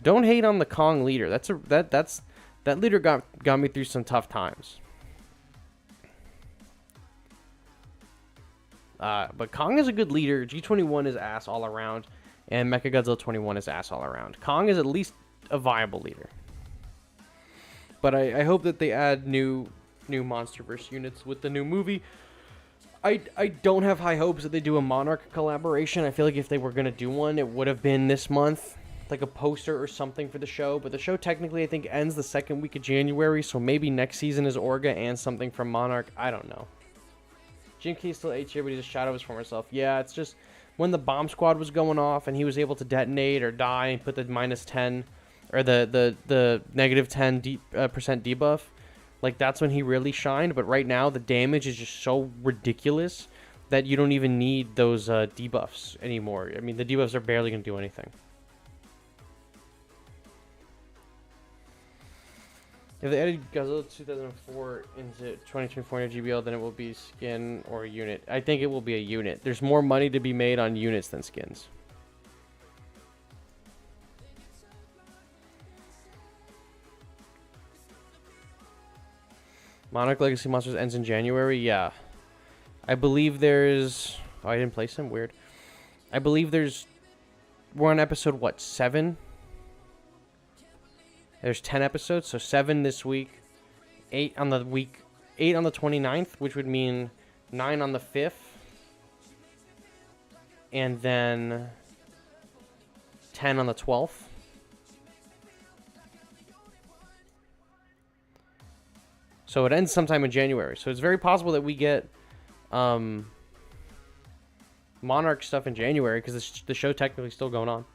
don't hate on the Kong leader. That leader got me through some tough times. But Kong is a good leader. G21 is ass all around, and Mechagodzilla 21 is ass all around. Kong is at least a viable leader. But I hope that they add new Monsterverse units with the new movie. I don't have high hopes that they do a Monarch collaboration. I feel like if they were going to do one, it would have been this month, like a poster or something for the show. But the show technically, I think, ends the 2nd week of January, so maybe next season is Orga and something from Monarch. I don't know. Jim K still H here, but he's a shadow of his former self. Yeah, it's just when the bomb squad was going off and he was able to detonate or die and put the -10 or the -10% debuff, like that's when he really shined. But right now the damage is just so ridiculous that you don't even need those debuffs anymore. I mean, the debuffs are barely going to do anything. If they added Godzilla 2004 into 2024 in a GBL, then it will be skin or a unit. I think it will be a unit. There's more money to be made on units than skins. Monarch Legacy Monsters ends in January? Yeah. I believe there's... Oh, I didn't place him? Weird. I believe there's... We're on episode, what, 7? There's 10 episodes, so 7 this week, 8 on the 29th, which would mean 9 on the 5th, and then 10 on the 12th. So it ends sometime in January. So it's very possible that we get Monarch stuff in January because the show technically still going on.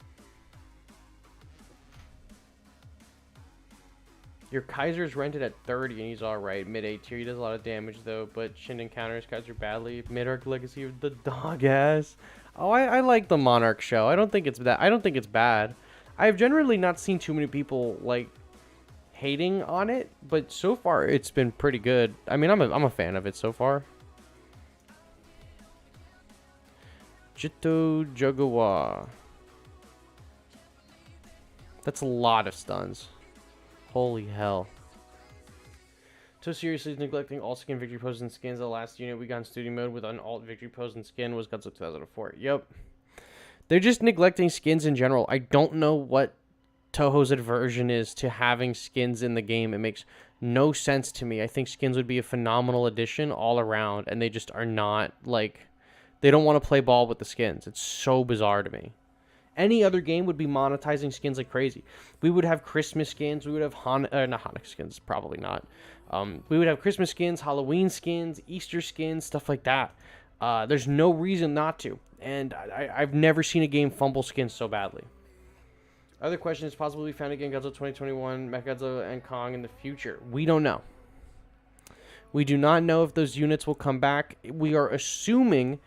Your Kaiser's rented at 30 and he's alright. Mid A tier. He does a lot of damage though, but Shinden counters Kaiser badly. Mid-arc legacy of the dog ass. Oh, I like the Monarch show. I don't think it's that. I don't think it's bad. I've generally not seen too many people like hating on it, but so far it's been pretty good. I mean, I'm a fan of it so far. Jito Jogawa. That's a lot of stuns. Holy hell. So seriously, neglecting all skin victory poses and skins. The last unit we got in studio mode with an alt victory pose and skin was Godzilla 2004. Yep. They're just neglecting skins in general. I don't know what Toho's aversion is to having skins in the game. It makes no sense to me. I think skins would be a phenomenal addition all around, and they just are not, like, they don't want to play ball with the skins. It's so bizarre to me. Any other game would be monetizing skins like crazy. We would have Christmas skins. We would have not Hanukkah skins, probably not. We would have Christmas skins, Halloween skins, Easter skins, stuff like that. There's no reason not to. And I've never seen a game fumble skins so badly. Other question is possibly we found again Godzilla 2021, Mechagodzilla, and Kong in the future. We don't know. We do not know if those units will come back. We are assuming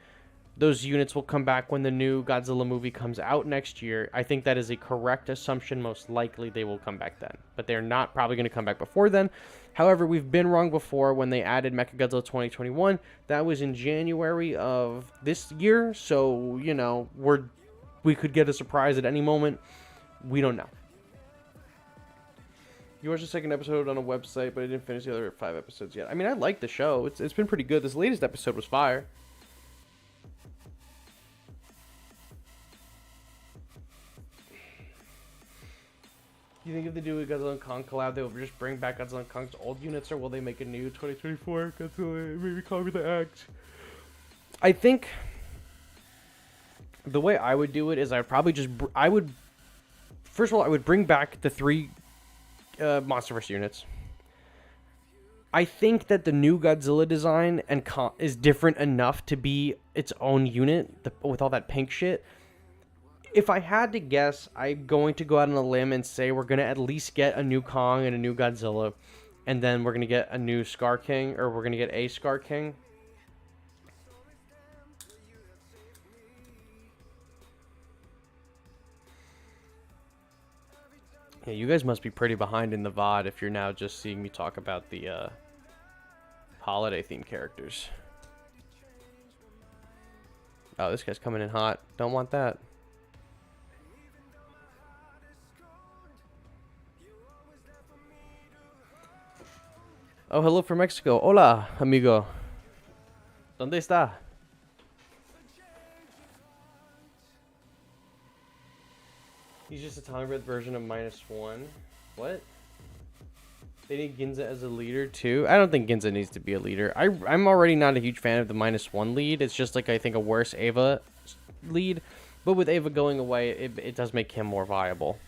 those units will come back when the new Godzilla movie comes out next year. I think that is a correct assumption. Most likely they will come back then. But they're not probably going to come back before then. However, we've been wrong before when they added Mechagodzilla 2021. That was in January of this year. So, you know, we could get a surprise at any moment. We don't know. You watched the second episode on a website, but I didn't finish the other 5 episodes yet. I mean, I like the show. It's been pretty good. This latest episode was fire. Do you think if they do a Godzilla and Kong collab, they will just bring back Godzilla and Kong's old units, or will they make a new 2024 Godzilla, maybe Kong with the Axe? I think the way I would do it is I would probably just, first of all, I would bring back the 3 MonsterVerse units. I think that the new Godzilla design and Kong is different enough to be its own unit with all that pink shit. If I had to guess, I'm going to go out on a limb and say we're going to at least get a new Kong and a new Godzilla. And then we're going to get a new Scar King, or we're going to get a Scar King. Yeah, you guys must be pretty behind in the VOD if you're now just seeing me talk about the holiday-themed characters. Oh, this guy's coming in hot. Don't want that. Oh, hello from Mexico. Hola, amigo. ¿Dónde está? He's just a Tommy version of -1. What? They need Ginza as a leader too? I don't think Ginza needs to be a leader. I'm already not a huge fan of the -1 lead. It's just like I think a worse Ava lead. But with Ava going away, it does make him more viable.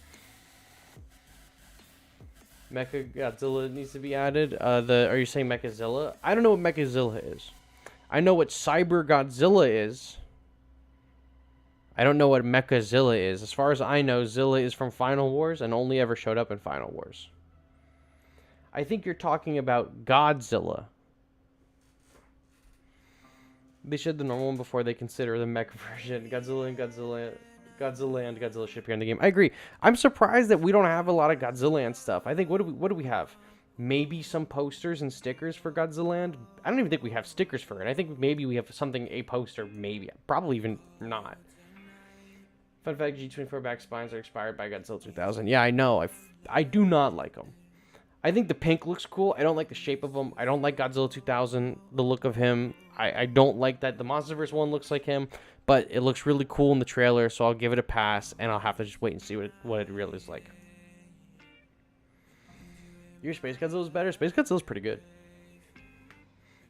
Mechagodzilla needs to be added. Are you saying Mechazilla? I don't know what Mechazilla is. I know what Cyber Godzilla is. I don't know what Mechazilla is. As far as I know, Zilla is from Final Wars and only ever showed up in Final Wars. I think you're talking about Godzilla. They should the normal one before they consider the mech version. Godzilla and Godzilla should appear in the game. I agree. I'm surprised that we don't have a lot of Godzilla stuff. I think what do we have? Maybe some posters and stickers for Godzilla. I don't even think we have stickers for it. I think maybe we have a poster, maybe. Probably even not. Fun fact, G24 back spines are expired by Godzilla 2000. Yeah, I know. I do not like them. I think the pink looks cool. I don't like the shape of him. I don't like Godzilla 2000, the look of him. I don't like that the MonsterVerse one looks like him, but it looks really cool in the trailer, so I'll give it a pass, and I'll have to just wait and see what it really is like. Your Space Godzilla is better? Space Godzilla is pretty good.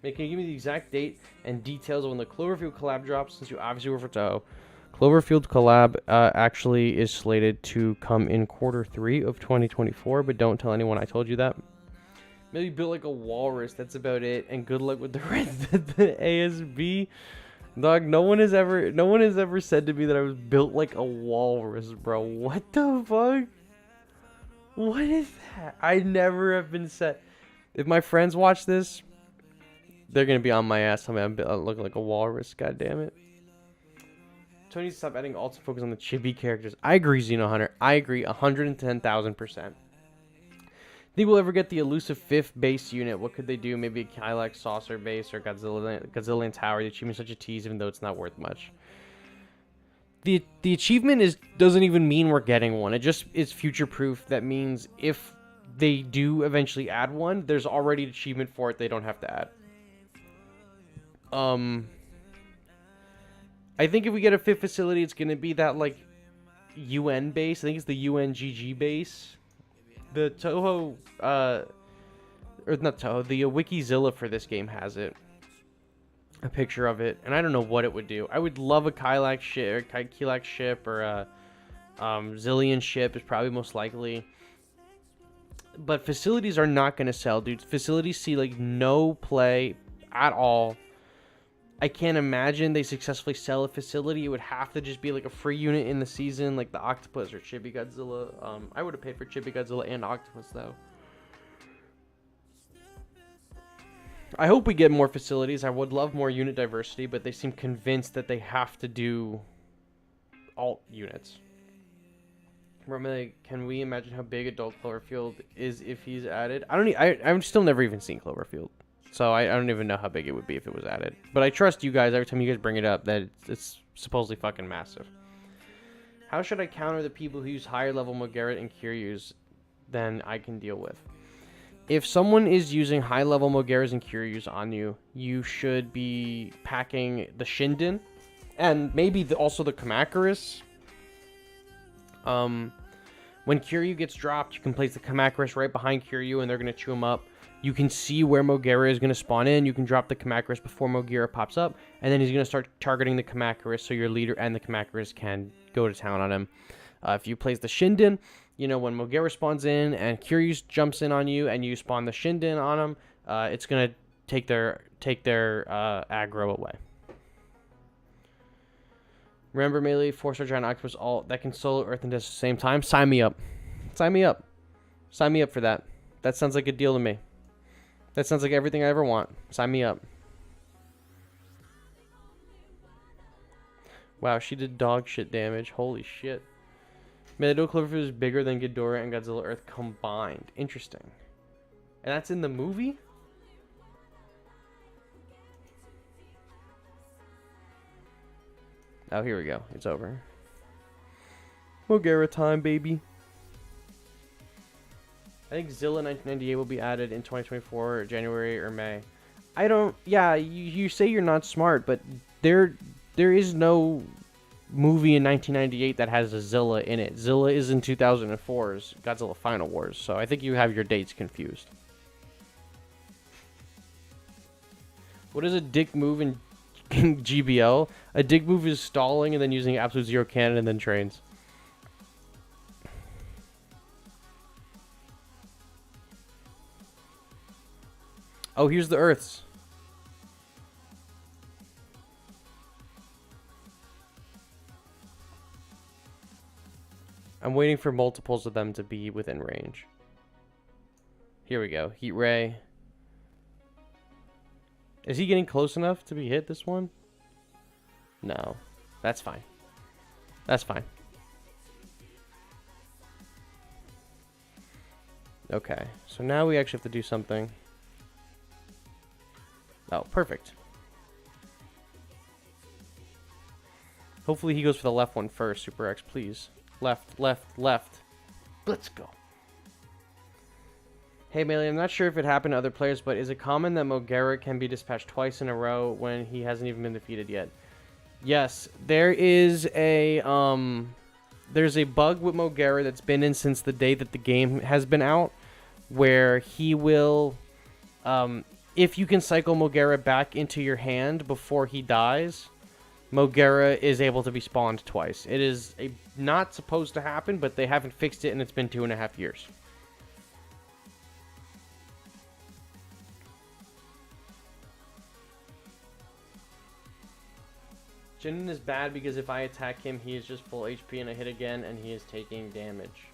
Man, can you give me the exact date and details of when the Cloverfield collab drops, since you obviously work for Toho? Cloverfield collab actually is slated to come in Q3 of 2024, but don't tell anyone I told you that. Maybe built like a walrus. That's about it. And good luck with the rest of the ASB. Dog, no one has ever said to me that I was built like a walrus, bro. What the fuck? What is that? I never have been said. If my friends watch this, they're gonna be on my ass. I mean, I'm looking like a walrus. God damn it. Tony needs to stop adding alts and focus on the chibi characters. I agree, Xeno Hunter. I agree 110,000%. Think we'll ever get the elusive 5th base unit? What could they do? Maybe a Kylax saucer base or Godzilla Tower. The achievement's such a tease, even though it's not worth much. The achievement doesn't even mean we're getting one. It just is future proof. That means if they do eventually add one, there's already an achievement for it. They don't have to add. I think if we get a 5th facility, it's gonna be that like UN base. I think it's the UNGG base. The Toho, or not Toho, the Wikizilla for this game has it. A picture of it, and I don't know what it would do. I would love a Kylax ship, or Kylax ship, or a Zillion ship is probably most likely. But facilities are not going to sell, dude. Facilities see like no play at all. I can't imagine they successfully sell a facility. It would have to just be like a free unit in the season, like the Octopus or Chibi Godzilla. I would have paid for Chibi Godzilla and Octopus though. I hope we get more facilities. I would love more unit diversity, but they seem convinced that they have to do alt units. Can we imagine how big adult Cloverfield is if he's added? I've still never even seen Cloverfield. So I don't even know how big it would be if it was added. But I trust you guys every time you guys bring it up that it's supposedly fucking massive. How should I counter the people who use higher level Mogera and Kiryus than I can deal with? If someone is using high level Mogeras and Kiryus on you, you should be packing the Shinden and maybe also the Kamacuras. When Kiryu gets dropped, you can place the Kamacuras right behind Kiryu and they're going to chew him up. You can see where Mogera is going to spawn in. You can drop the Kamacuras before Mogera pops up. And then he's going to start targeting the Kamacuras so your leader and the Kamacuras can go to town on him. If you place the Shinden, you know, when Mogera spawns in and Kiryu jumps in on you and you spawn the Shinden on him, it's going to take their aggro away. Remember Melee, 4-star Giant Octopus alt that can solo Earth and Death at the same time? Sign me up. Sign me up. Sign me up for that. That sounds like a deal to me. That sounds like everything I ever want. Sign me up. Wow, she did dog shit damage. Holy shit. Melee Cloverfield is bigger than Ghidorah and Godzilla Earth combined. Interesting. And that's in the movie? Oh, here we go. It's over. Mogera time, baby. I think Zilla 1998 will be added in 2024, January or May. I don't... Yeah, you say you're not smart, but there is no movie in 1998 that has a Zilla in it. Zilla is in 2004's Godzilla Final Wars, so I think you have your dates confused. What is a dick move in GBL? A dick move is stalling and then using absolute zero cannon and then trains. Oh, here's the Earths. I'm waiting for multiples of them to be within range. Here we go. Heat Ray. Is he getting close enough to be hit this one? No. That's fine. That's fine. Okay. So now we actually have to do something. Oh, perfect. Hopefully he goes for the left one first, Super X, please. Left, left, left. Let's go. Hey, Melee, I'm not sure if it happened to other players, but is it common that Mogera can be dispatched twice in a row when he hasn't even been defeated yet? Yes, there is a, there's a bug with Mogera that's been in since the day that the game has been out, where he will, if you can cycle Mogera back into your hand before he dies, Mogera is able to be spawned twice. It is not supposed to happen, but they haven't fixed it, and it's been 2.5 years. Shinden is bad because if I attack him, he is just full HP and I hit again and he is taking damage.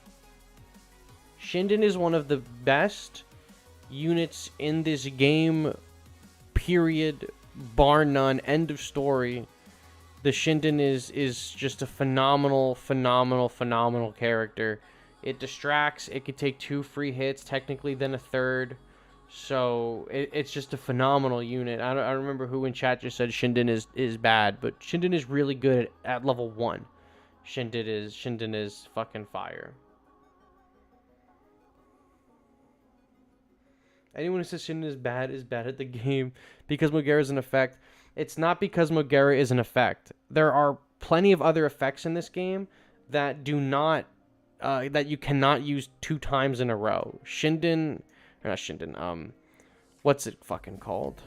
Shinden is one of the best units in this game, period, bar none, end of story. The Shinden is just a phenomenal character. It distracts, it could take 2 free hits, technically then a third. So it's just a phenomenal unit. I don't remember who in chat just said Shinden is bad, but Shinden is really good at level 1. Shinden is fucking fire. Anyone who says Shinden is bad at the game because Mogera is an effect. It's not because Mogera is an effect. There are plenty of other effects in this game that do not, that you cannot use 2 times in a row. Shinden, or not Shinden, what's it fucking called?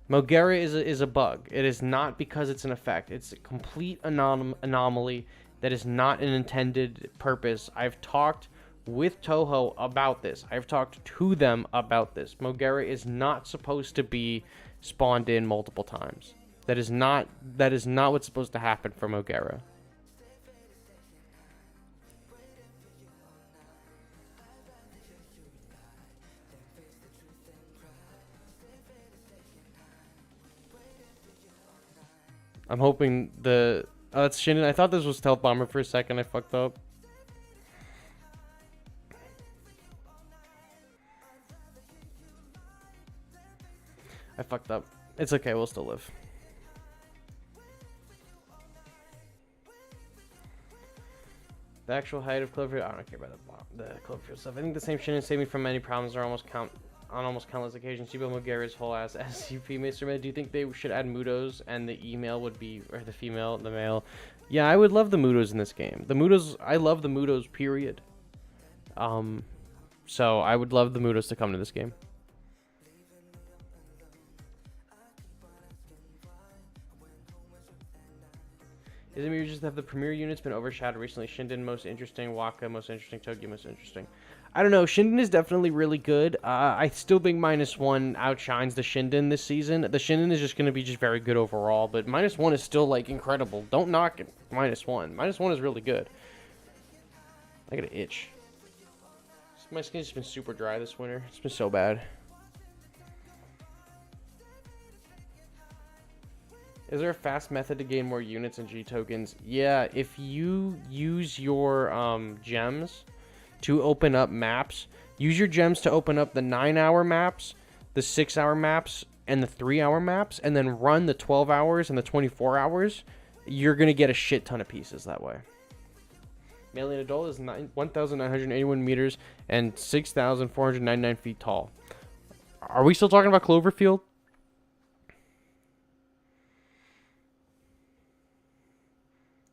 Mogera is a bug. It is not because it's an effect. It's a complete anomaly that is not an intended purpose. I've talked with Toho about this. I've talked to them about this. Mogera is not supposed to be spawned in multiple times. That is not what's supposed to happen for Mogera. I'm hoping the that's Shinden. I thought this was Stealth Bomber for a second. I fucked up. I fucked up. It's okay. We'll still live. The actual height of Cloverfield. I don't care about the Cloverfield stuff. I think the same Shinden saved me from many problems on almost countless occasions. Chibo Mogera's whole ass SCP. Mr. Med, do you think they should add Mudos and the email would be, or the female, the male? Yeah, I would love the Mudos in this game. The Mudos, I love the Mudos, period. So I would love the Mudos to come to this game. Isn't it just have the premier units been overshadowed recently? Shinden most interesting, Waka most interesting, Togi most interesting. I don't know. Shinden is definitely really good. I still think -1 outshines the Shinden this season. The Shinden is just going to be just very good overall, but -1 is still like incredible. Don't knock it. -1. -1 is really good. I got an itch. My skin's just been super dry this winter. It's been so bad. Is there a fast method to gain more units and G tokens? Yeah, if you use your gems to open up maps, use your gems to open up the 9-hour maps, the 6-hour maps, and the 3-hour maps, and then run the 12 hours and the 24 hours, you're going to get a shit ton of pieces that way. Male and adult is 1,981 meters and 6,499 feet tall. Are we still talking about Cloverfield?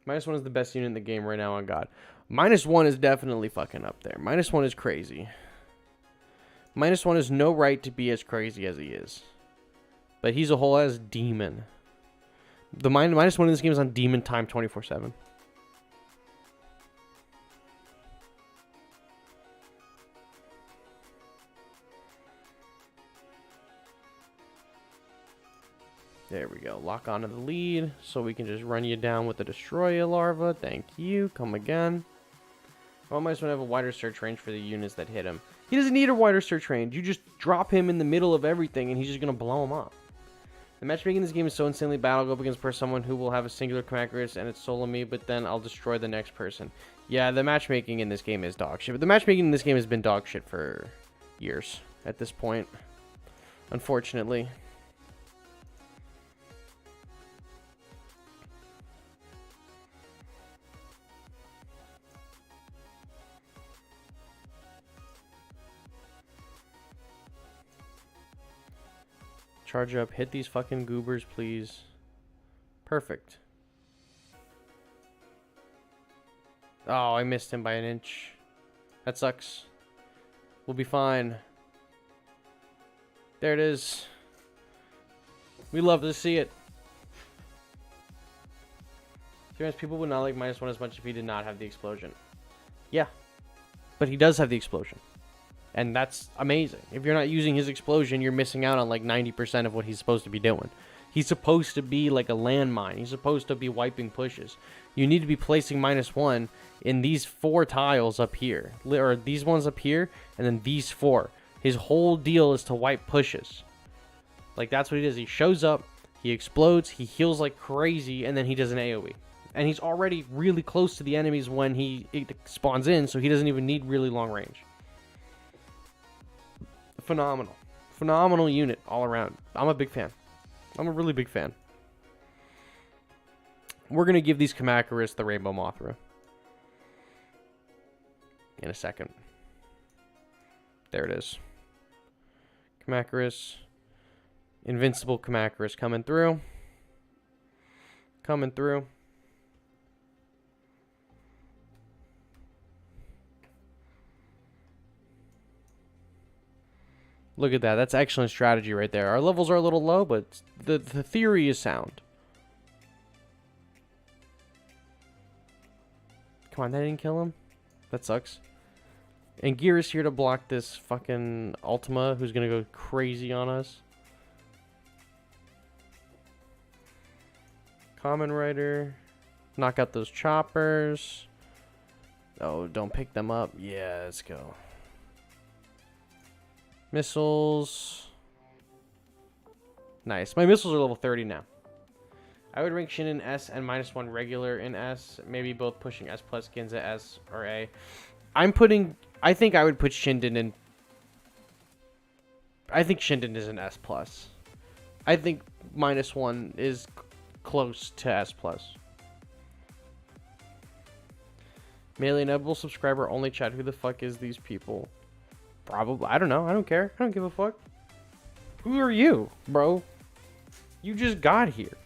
-1 is the best unit in the game right now on God. -1 is definitely fucking up there. -1 is crazy. -1 has no right to be as crazy as he is. But he's a whole ass demon. The -1 in this game is on demon time 24/7. There we go. Lock onto the lead so we can just run you down with the Destroyer larva. Thank you. Come again. I might as well have a wider search range for the units that hit him. He doesn't need a wider search range. You just drop him in the middle of everything and he's just going to blow him up. The matchmaking in this game is so insanely bad. I'll go up against someone who will have a singular command and it's solo me, but then I'll destroy the next person. Yeah, the matchmaking in this game is dog shit. But the matchmaking in this game has been dog shit for years at this point. Unfortunately. Charge up. Hit these fucking goobers, please. Perfect. Oh, I missed him by an inch. That sucks. We'll be fine. There it is. We love to see it. To be honest, people would not like -1 as much if he did not have the explosion. Yeah. But he does have the explosion. And that's amazing. If you're not using his explosion, you're missing out on like 90% of what he's supposed to be doing. He's supposed to be like a landmine. He's supposed to be wiping pushes. You need to be placing -1 in these 4 tiles up here. Or these ones up here, and then these 4. His whole deal is to wipe pushes. Like, that's what he does. He shows up, he explodes, he heals like crazy, and then he does an AoE. And he's already really close to the enemies when it spawns in, so he doesn't even need really long range. Phenomenal. Phenomenal unit all around. I'm a big fan. I'm a really big fan. We're going to give these Kamacuras the Rainbow Mothra in a second. There it is. Kamacuras. Invincible Kamacuras coming through. Coming through. Look at that. That's excellent strategy right there. Our levels are a little low, but the theory is sound. Come on, that didn't kill him? That sucks. And Gear is here to block this fucking Ultima, who's going to go crazy on us. Common Rider. Knock out those choppers. Oh, don't pick them up. Yeah, let's go. Missiles. Nice. My missiles are level 30 now. I would rank Shin in S and -1 regular in S. Maybe both pushing S plus Ginza S or A. I think I would put Shinden in. I think Shinden is an S plus. I think -1 is close to S plus. Melee Nebel subscriber only chat. Who the fuck is these people? Probably. I don't know. I don't care. I don't give a fuck. Who are you, bro? You just got here.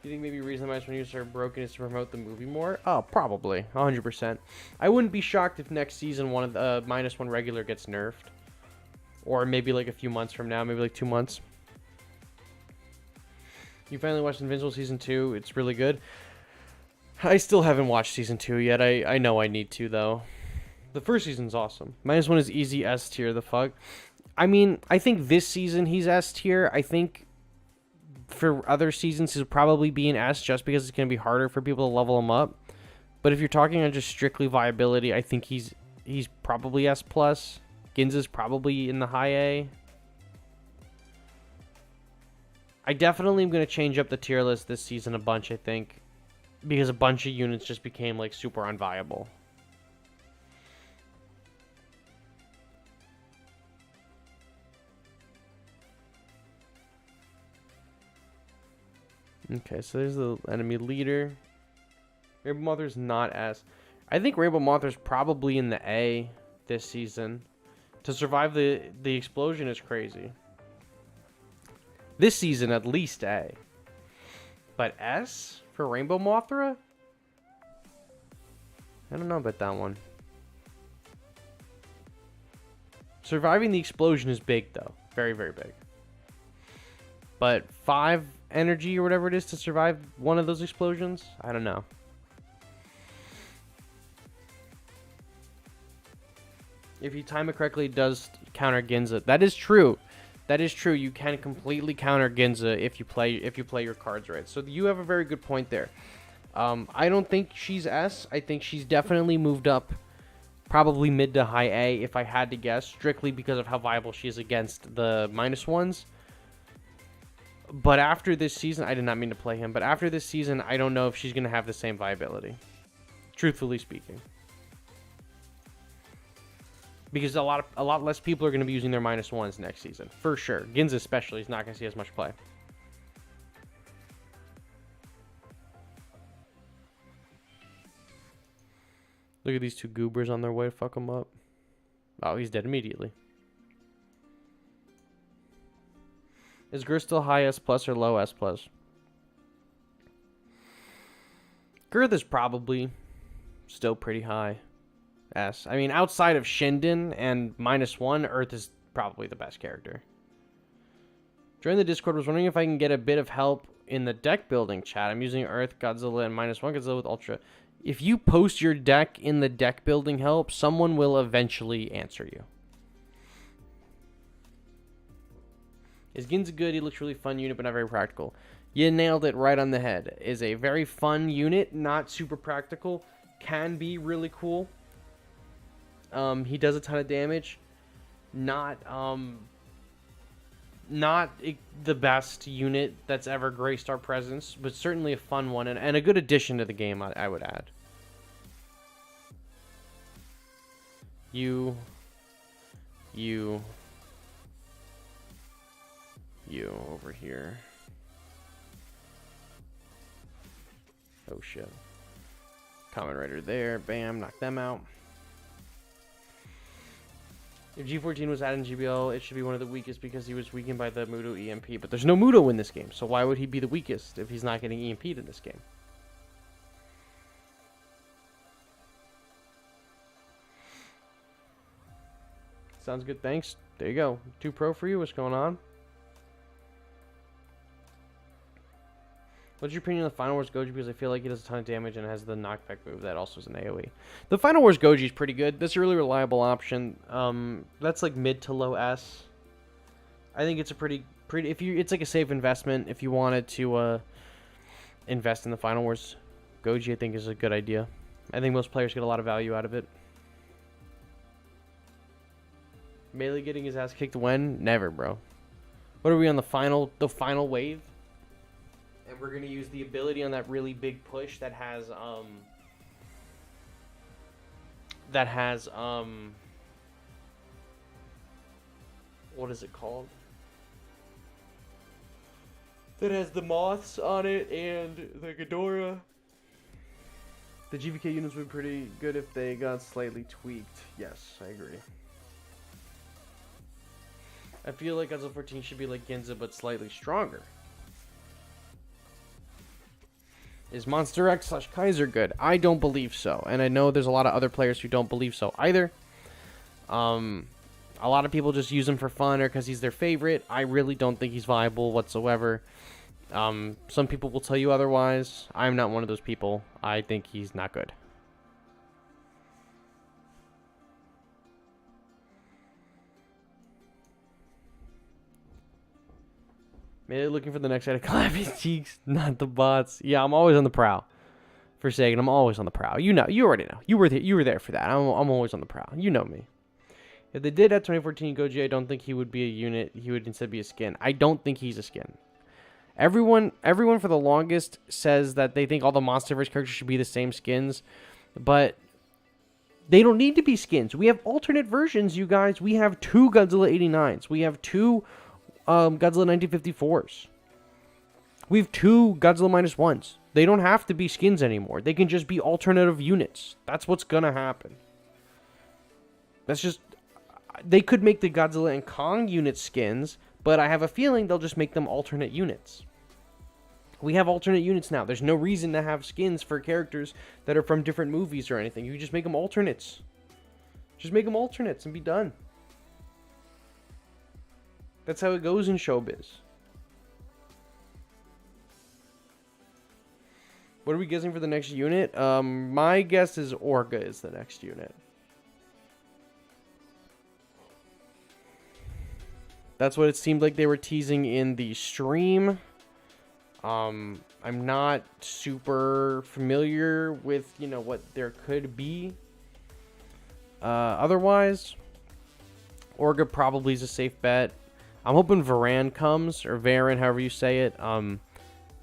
You think maybe the reason why users are broken is to promote the movie more? Oh, probably. 100%. I wouldn't be shocked if next season one of the -1 regular gets nerfed. Or maybe like a few months from now. Maybe like 2 months. You finally watched Invincible Season 2. It's really good. I still haven't watched Season 2 yet. I know I need to, though. The first season's awesome. -1 is easy S tier, the fuck. I mean, I think this season he's S tier. I think for other seasons he'll probably be an S just because it's going to be harder for people to level him up. But if you're talking on just strictly viability, I think he's probably S+. Ginza's probably in the high A. I definitely am going to change up the tier list this season a bunch, I think. Because a bunch of units just became, like, super unviable. Okay, so there's the enemy leader. Rainbow Mother's not S. I think Rainbow Mother's probably in the A this season. To survive the explosion is crazy. This season, at least A. But S for Rainbow Mothra? I don't know about that one. Surviving the explosion is big, though. Very, very big. But 5 energy or whatever it is to survive one of those explosions? I don't know. If you time it correctly, it does counter Ginza. That is true. That is true. You can completely counter Ginza if you play your cards right. So you have a very good point there. I don't think she's S. I think she's definitely moved up, probably mid to high A if I had to guess, strictly because of how viable she is against the -1s. But after this season, I did not mean to play him, but after this season, I don't know if she's going to have the same viability. Truthfully speaking. Because a lot less people are going to be using their -1s next season. For sure. Ginza especially is not going to see as much play. Look at these 2 goobers on their way to fuck him up. Oh, he's dead immediately. Is Gur still high S+ or low S+? Girth is probably still pretty high S. I mean, outside of Shinden and -1, Earth is probably the best character. Join the Discord. Was wondering if I can get a bit of help in the deck building chat. I'm using Earth, Godzilla, and -1 Godzilla with Ultra. If you post your deck in the deck building help, someone will eventually answer you. Is Ginza good? He looks really fun unit, but not very practical. You nailed it right on the head. Is a very fun unit, not super practical. Can be really cool. He does a ton of damage. Not the best unit that's ever graced our presence, but certainly a fun one and a good addition to the game, I would add. You over here. Oh shit. Common Rider there. Bam, knock them out. If G14 was added in GBL, it should be one of the weakest because he was weakened by the Mudo EMP. But there's no Mudo in this game, so why would he be the weakest if he's not getting EMP'd in this game? Sounds good, thanks. There you go. 2 Pro for you, what's going on? What's your opinion on the Final Wars Goji? Because I feel like he does a ton of damage and has the knockback move that also is an AoE. The Final Wars Goji is pretty good. That's a really reliable option. That's like mid to low S. I think it's a pretty it's like a safe investment if you wanted to invest in the Final Wars Goji. I think is a good idea. I think most players get a lot of value out of it. Melee getting his ass kicked when? Never, bro. What are we on the final wave? And we're going to use the ability on that really big push that has what is it called? That has the moths on it and the Ghidorah. The GVK units would be pretty good if they got slightly tweaked. Yes, I agree. I feel like Godzilla 14 should be like Ginza, but slightly stronger. Is Monster X / Kaiser good? I don't believe so. And I know there's a lot of other players who don't believe so either. A lot of people just use him for fun or because he's their favorite. I really don't think he's viable whatsoever. Some people will tell you otherwise. I'm not one of those people. I think he's not good. Maybe looking for the next set of Clappy Cheeks, not the bots. Yeah, I'm always on the prowl. For saying I'm always on the prowl. You know, you already know. You were there for that. I'm always on the prowl. You know me. If they did at 2014 Goji, I don't think he would be a unit. He would instead be a skin. I don't think he's a skin. Everyone for the longest says that they think all the Monsterverse characters should be the same skins, but they don't need to be skins. We have alternate versions, you guys. We have 2 Godzilla 89s. We have 2 Godzilla 1954s. We have 2 Godzilla -1s. They don't have to be skins anymore. They can just be alternative units. That's what's gonna happen. That's just... They could make the Godzilla and Kong unit skins, but I have a feeling they'll just make them alternate units. We have alternate units now. There's no reason to have skins for characters that are from different movies or anything. You just make them alternates. Just make them alternates and be done. That's how it goes in showbiz. What are we guessing for the next unit? My guess is Orga is the next unit. That's what it seemed like they were teasing in the stream. I'm not super familiar with, you know, what there could be. Otherwise, Orga probably is a safe bet. I'm hoping Varan comes, or Varen, however you say it.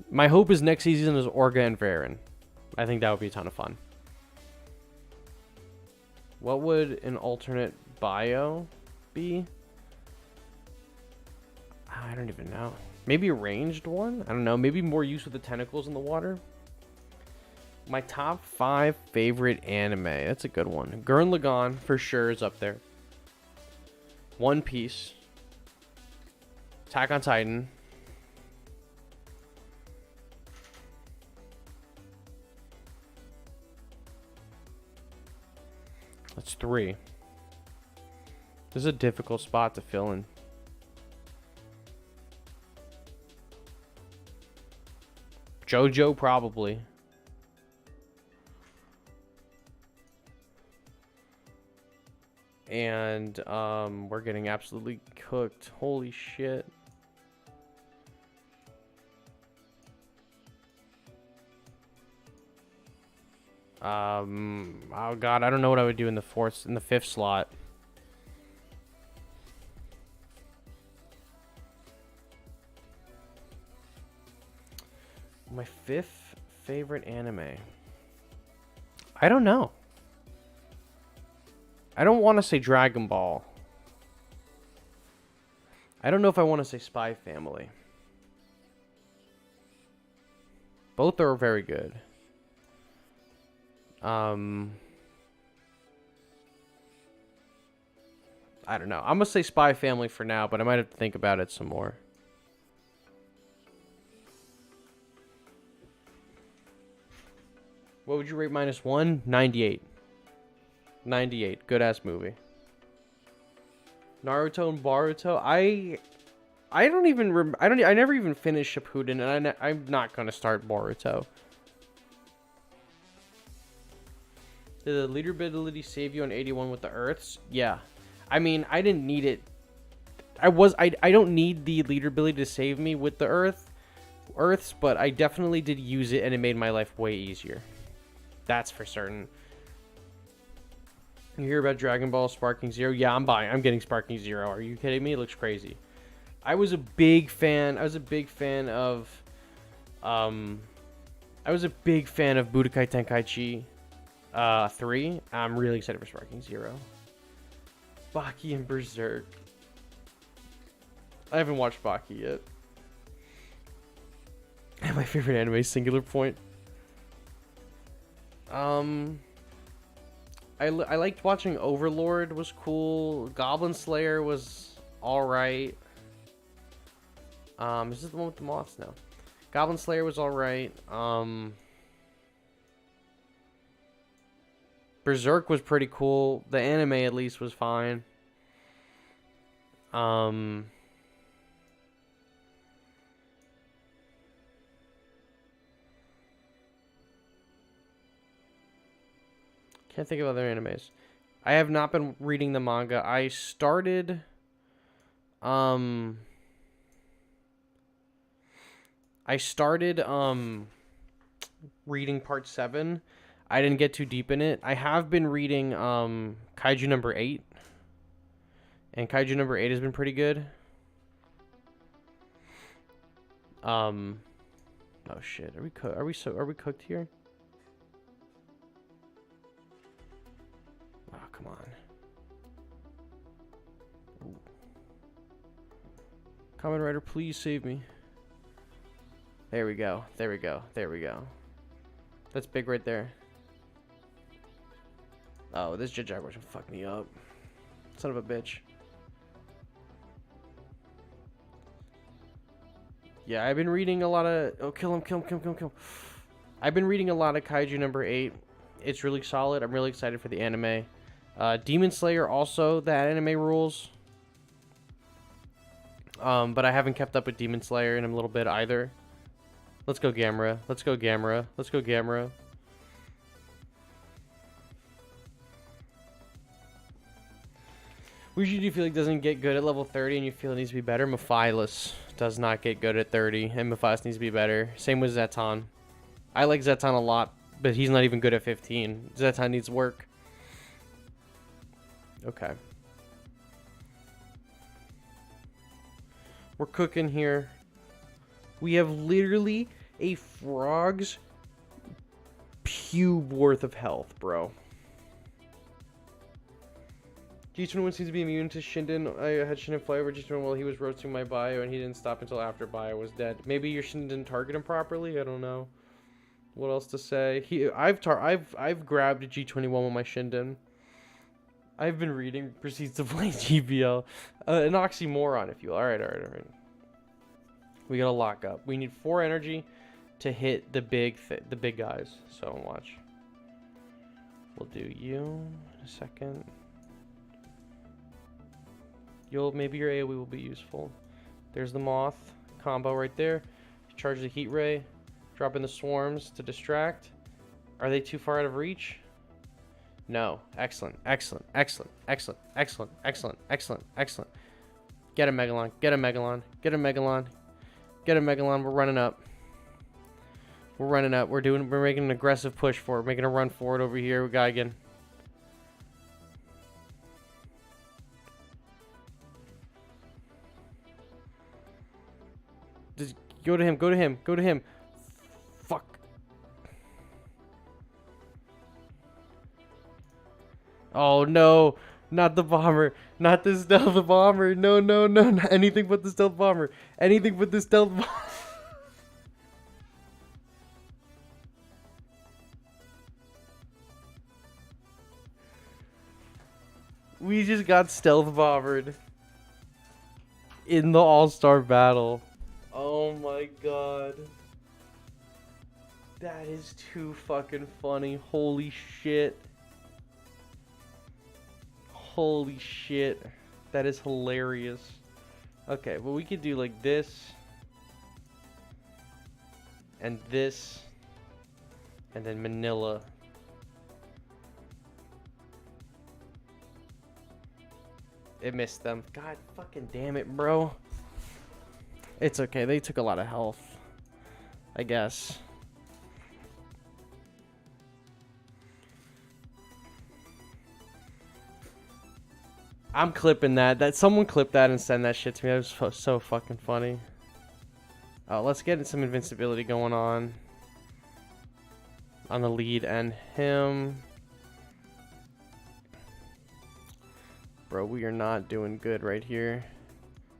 My hope is next season is Orga and Varen. I think that would be a ton of fun. What would an alternate bio be? I don't even know. Maybe a ranged one? I don't know. Maybe more use with the tentacles in the water. My top 5 favorite anime. That's a good one. Gurren Lagann for sure is up there. One Piece. Attack on Titan. That's 3. This is a difficult spot to fill in. JoJo probably. And we're getting absolutely cooked. Holy shit. Oh god, I don't know what I would do in the fifth slot. My fifth favorite anime. I don't know. I don't want to say Dragon Ball. I don't know if I want to say Spy Family. Both are very good. I don't know. I'm going to say Spy Family for now, but I might have to think about it some more. What would you rate -1? 98. 98. Good-ass movie. Naruto and Boruto. I don't even I never even finished Shippuden, and I'm not going to start Boruto. Did the leader ability save you on 81 with the Earths? Yeah. I mean, I didn't need it. I don't need the leader ability to save me with the Earths, but I definitely did use it, and it made my life way easier. That's for certain. You hear about Dragon Ball Sparking Zero? Yeah, I'm getting Sparking Zero. Are you kidding me? It looks crazy. I was a big fan of Budokai Tenkaichi 3. I'm really excited for Sparking Zero. Baki and Berserk. I haven't watched Baki yet. And my favorite anime is Singular Point. I liked watching Overlord, was cool. Goblin Slayer was alright. Is this the one with the moths now? Goblin Slayer was alright. Berserk was pretty cool. The anime at least was fine. Can't think of other animes. I have not been reading the manga. I started reading part 7. I didn't get too deep in it. I have been reading Kaiju number 8. And Kaiju number 8 has been pretty good. Oh shit. Are we cooked here? Oh, come on. Ooh. Kamen Rider, please save me. There we go. There we go. There we go. That's big right there. Oh, this Jet Jaguar should fuck me up. Son of a bitch. Yeah, I've been reading a lot of... Oh, kill him. I've been reading a lot of Kaiju number 8. It's really solid. I'm really excited for the anime. Demon Slayer also, that anime rules. But I haven't kept up with Demon Slayer in a little bit either. Let's go Gamera. Let's go Gamera. Let's go Gamera. Which do you feel like doesn't get good at level 30 and you feel it needs to be better? Mephilas does not get good at 30, and Mephilas needs to be better. Same with Zeton. I like Zeton a lot, but he's not even good at 15. Zeton needs work. Okay. We're cooking here. We have literally a frog's pube worth of health, bro. G21 seems to be immune to Shinden. I had Shinden fly over G21 while he was roasting my bio, and he didn't stop until after bio was dead. Maybe your Shinden didn't target him properly? I don't know. What else to say? I've grabbed a G21 with my Shinden. I've been reading, proceeds to play GBL. An oxymoron, if you will. Alright. We gotta lock up. We need 4 energy to hit the big guys. So watch. We'll do you in a second. Maybe your AoE will be useful. There's the moth combo right there. Charge the heat ray. Drop in the swarms to distract. Are they too far out of reach? No. Excellent. Excellent. Excellent. Excellent. Excellent. Excellent. Excellent. Excellent. Get a Megalon. Get a Megalon. Get a Megalon. Get a Megalon. We're running up. We're running up. We're making an aggressive push for it. Making a run for it over here with Geigen. Just go to him. Go to him. Go to him. Fuck. Oh no. Not the bomber. Not the stealth bomber. No, no, no. Not anything but the stealth bomber. Anything but the stealth bomber. We just got stealth bombered in the all-star battle. Oh my god. That is too fucking funny. Holy shit. Holy shit. That is hilarious. Okay, well we could do like this. And this. And then Manila. It missed them. God fucking damn it, bro. It's okay. They took a lot of health, I guess. I'm clipping that. Someone clip that and send that shit to me. That was so fucking funny. Oh, let's get some invincibility going on the lead and him. Bro, we are not doing good right here.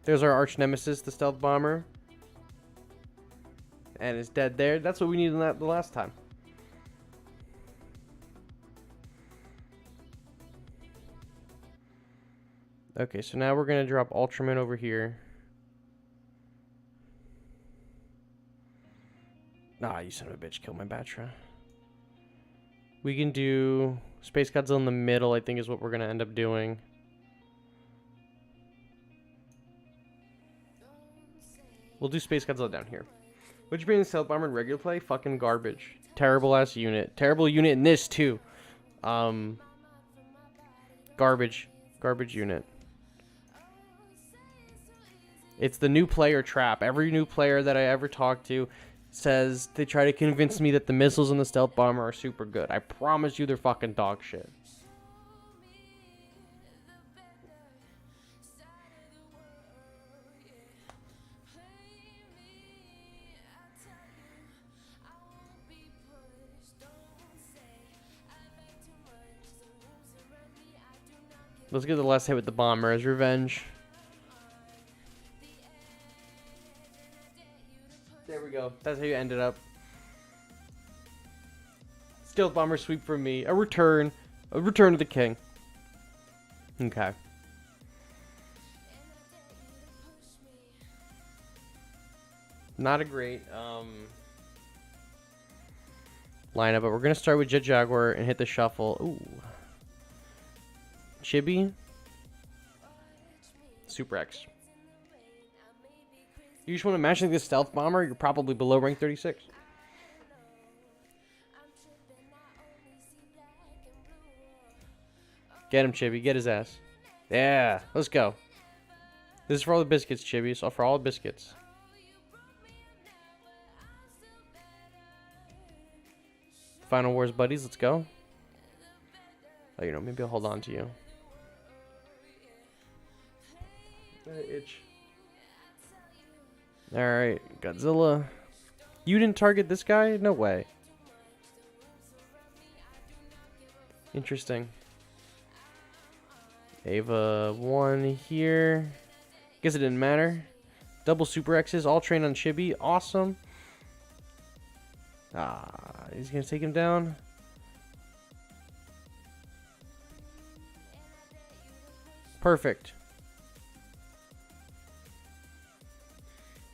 There's our arch nemesis, the stealth bomber. And it's dead there. That's what we needed the last time. Okay, so now we're going to drop Ultraman over here. Ah, you son of a bitch. Killed my Batra. We can do Space Godzilla in the middle, I think is what we're going to end up doing. We'll do Space Godzilla down here. Would you bring the Stealth Bomber in regular play? Fucking garbage. Terrible ass unit. Terrible unit in this too. Garbage. Garbage unit. It's the new player trap. Every new player that I ever talk to says they try to convince me that the missiles in the Stealth Bomber are super good. I promise you they're fucking dog shit. Let's get the last hit with the bomber as revenge. There we go. That's how you ended up. Stealth bomber sweep from me. A return to the king. Okay. Not a great lineup, but we're gonna start with Jet Jaguar and hit the shuffle. Ooh. Chibi. Super X. You just want to match like this stealth bomber, you're probably below rank 36. Get him, Chibi. Get his ass. Yeah, let's go. This is for all the biscuits, Chibi. So for all the biscuits. Final Wars buddies, let's go. Oh, you know, maybe I'll hold on to you. Itch. Alright, Godzilla. You didn't target this guy? No way. Interesting. Ava 1 here. Guess it didn't matter. Double Super X's, all trained on Chibi. Awesome. Ah, he's gonna take him down. Perfect.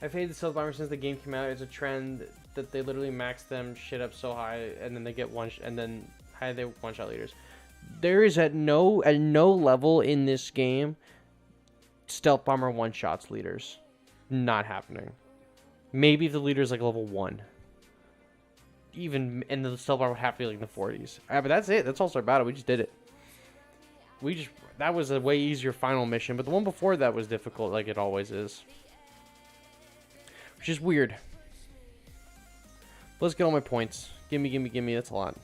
I've hated the Stealth Bomber since the game came out. It's a trend that they literally max them shit up so high, and then they get they one-shot leaders. There is at no level in this game Stealth Bomber one-shots leaders. Not happening. Maybe if the leader is like level 1. even, and the stealth bomber would have to be like in the 40s. But that's it. That's also our battle. We just did it. That was a way easier final mission, but the one before that was difficult, like it always is. Which is weird. Let's get all my points. Gimme. That's a lot.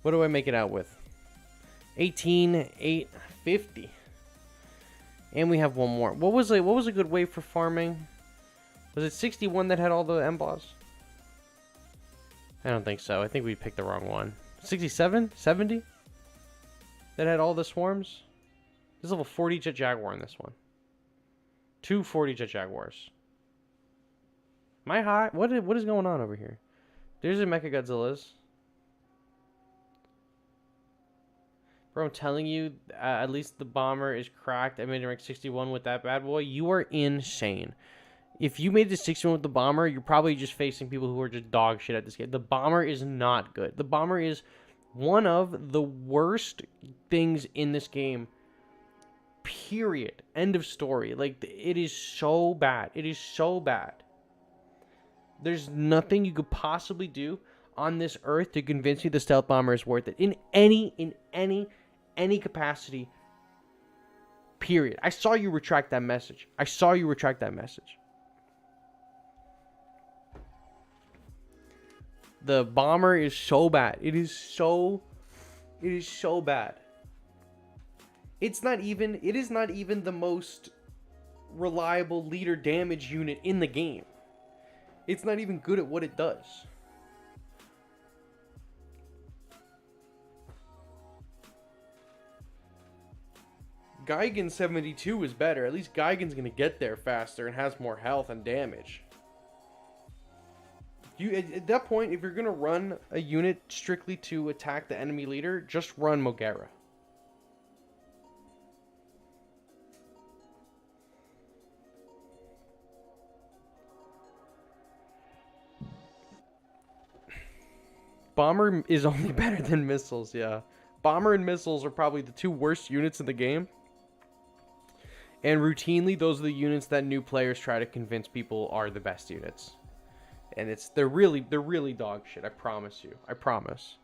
What do I make it out with? 18,850. And we have one more. What was a good way for farming? Was it 61 that had all the emboss? I don't think so. I think we picked the wrong one. 67? 70? That had all the swarms? There's level 40 Jet Jaguar in this one. 240 Jet Jaguars. Am I high? What is going on over here? There's a Mecha Godzillas. Bro, I'm telling you, at least the bomber is cracked. I made it rank 61 with that bad boy. You are insane. If you made it to 61 with the bomber, you're probably just facing people who are just dog shit at this game. The bomber is not good. The bomber is one of the worst things in this game. Period. End of story. Like, it is so bad. It is so bad. There's nothing you could possibly do on this earth to convince you the stealth bomber is worth it. In any capacity. Period. I saw you retract that message. The bomber is so bad. It is so bad. It is not even the most reliable leader damage unit in the game. It's not even good at what it does. Gigan 72 is better. At least Gigan's gonna get there faster and has more health and damage. At that point, if you're gonna run a unit strictly to attack the enemy leader, just run Mogera. Bomber is only better than missiles, yeah. Bomber and missiles are probably the two worst units in the game. And routinely, those are the units that new players try to convince people are the best units. And they're really dog shit, I promise you. I promise.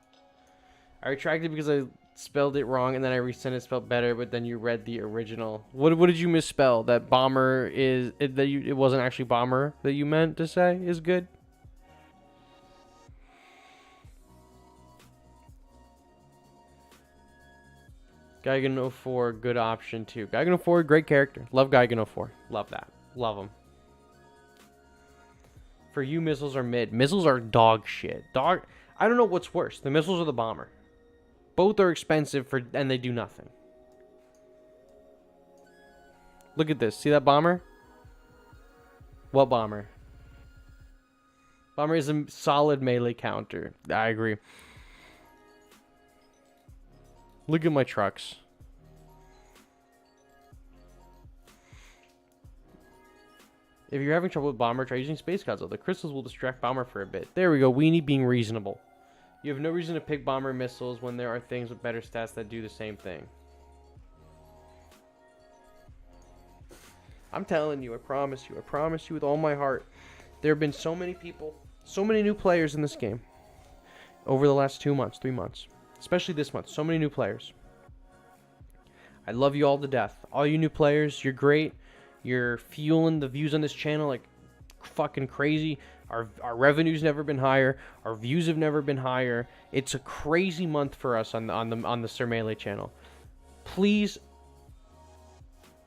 I retracted because I spelled it wrong, and then I resent it spelled better, but then you read the original. What did you misspell? That bomber is... it wasn't actually bomber that you meant to say is good? Gigan 04, good option too. Gigan 04, great character. Love Gigan 04. Love that. Love him. For you, missiles are mid. Missiles are dog shit. I don't know what's worse, the missiles or the bomber. Both are expensive and they do nothing. Look at this. See that bomber? What bomber? Bomber is a solid melee counter. I agree. Look at my trucks. If you're having trouble with Bomber, try using Space Godzilla. The crystals will distract Bomber for a bit. There we go. Weenie being reasonable. You have no reason to pick Bomber missiles when there are things with better stats that do the same thing. I'm telling you, I promise you with all my heart. There have been so many people, so many new players in this game over the last 2 months, 3 months. Especially this month. So many new players. I love you all to death. All you new players, you're great. You're fueling the views on this channel like fucking crazy. Our revenue's never been higher. Our views have never been higher. It's a crazy month for us on the Sir Melee channel. Please,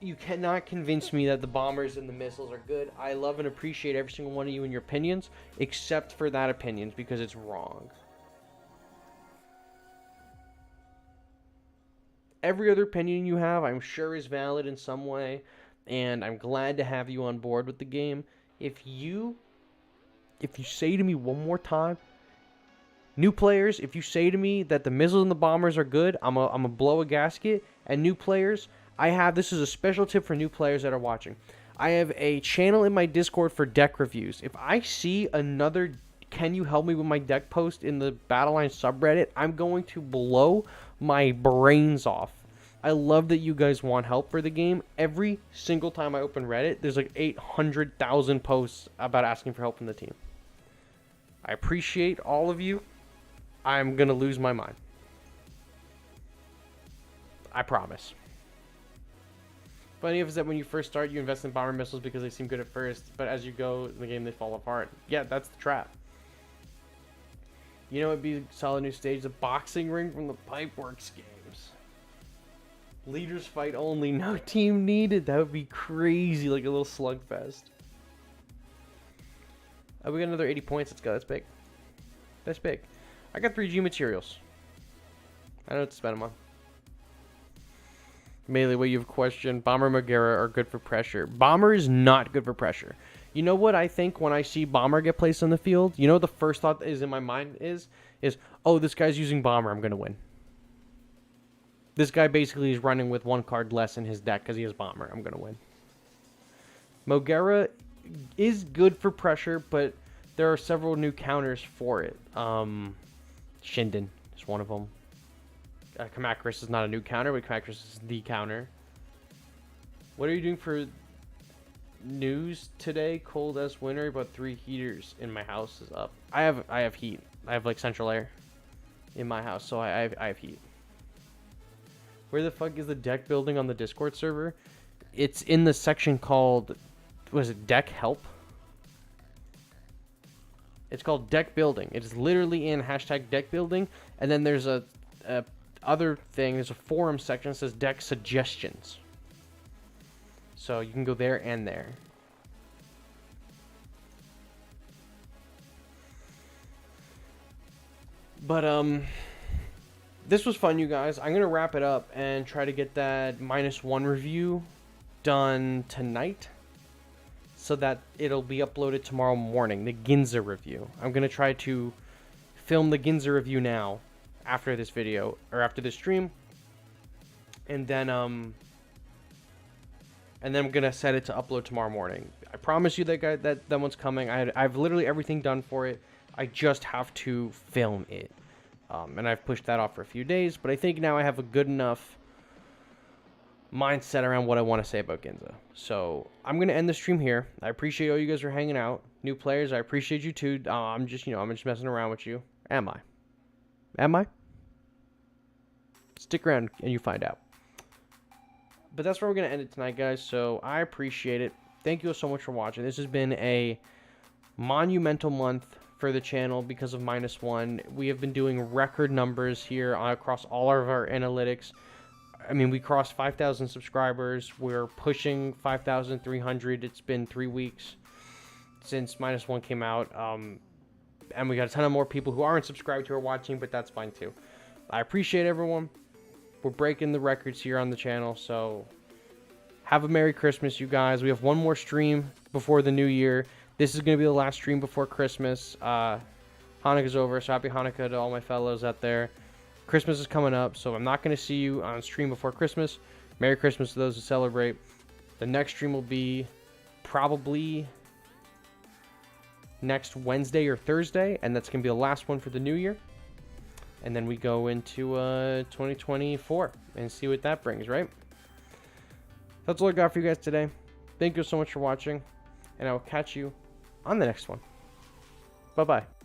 you cannot convince me that the bombers and the missiles are good. I love and appreciate every single one of you and your opinions, except for that opinions, because it's wrong. Every other opinion you have, I'm sure, is valid in some way, and I'm glad to have you on board with the game. If you say to me one more time, new players, if you say to me that the missiles and the bombers are good, I'm a blow a gasket. And new players, this is a special tip for new players that are watching. I have a channel in my Discord for deck reviews. If I see another "Can you help me with my deck" post in the Battleline subreddit, I'm going to blow my brains off. I love that you guys want help for the game. Every single time I open Reddit, there's like 800,000 posts about asking for help from the team. I appreciate all of you. I'm going to lose my mind. I promise. Funny is that when you first start, you invest in bomber missiles because they seem good at first, but as you go in the game, they fall apart. Yeah, that's the trap. You know, it'd be a solid new stage, the boxing ring from the Pipeworks games. Leaders fight only, no team needed. That would be crazy, like a little slugfest. Oh, we got another 80 points. Let's go. That's big. That's big. I got 3G materials. I know what to spend them on. Melee, what you have questioned. Bomber and Megara are good for pressure. Bomber is not good for pressure. You know what I think when I see Bomber get placed on the field? You know what the first thought is in my mind is oh, this guy's using Bomber. I'm going to win. This guy basically is running with one card less in his deck because he has Bomber. I'm going to win. Mogera is good for pressure, but there are several new counters for it. Shinden is one of them. Kamakuris is not a new counter, but Kamakuris is the counter. What are you doing for news today? Cold as winter, but 3 heaters in my house is up. I have heat. I have like central air in my house, so I have heat. Where the fuck is the deck building on the Discord server? It's in the section called, was it deck help? It's called deck building. It is literally in hashtag deck building, and then there's a other thing. There's a forum section that says deck suggestions. So you can go there and there. But this was fun, you guys. I'm gonna wrap it up and try to get that -1 review done tonight, so that it'll be uploaded tomorrow morning. The Ginza review. I'm gonna try to film the Ginza review now, after this video or after this stream, and then I'm gonna set it to upload tomorrow morning. I promise you that one's coming. I've literally everything done for it. I just have to film it, and I've pushed that off for a few days. But I think now I have a good enough mindset around what I want to say about Ginza. So I'm gonna end the stream here. I appreciate all you guys for hanging out. New players, I appreciate you too. I'm just messing around with you. Am I? Stick around and you find out. But that's where we're going to end it tonight, guys. So I appreciate it. Thank you all so much for watching. This has been a monumental month for the channel because of -1. We have been doing record numbers here across all of our analytics. I mean, we crossed 5,000 subscribers. We're pushing 5,300. It's been 3 weeks since -1 came out. And we got a ton of more people who aren't subscribed who are watching, but that's fine too. I appreciate everyone. We're breaking the records here on the channel, so have a Merry Christmas, you guys. We have one more stream before the new year. This is going to be the last stream before Christmas. Hanukkah's over, so happy Hanukkah to all my fellows out there. Christmas is coming up, so I'm not going to see you on stream before Christmas. Merry Christmas to those who celebrate. The next stream will be probably next Wednesday or Thursday, and that's going to be the last one for the new year. And then we go into 2024 and see what that brings, right? That's all I got for you guys today. Thank you so much for watching, and I will catch you on the next one. Bye-bye.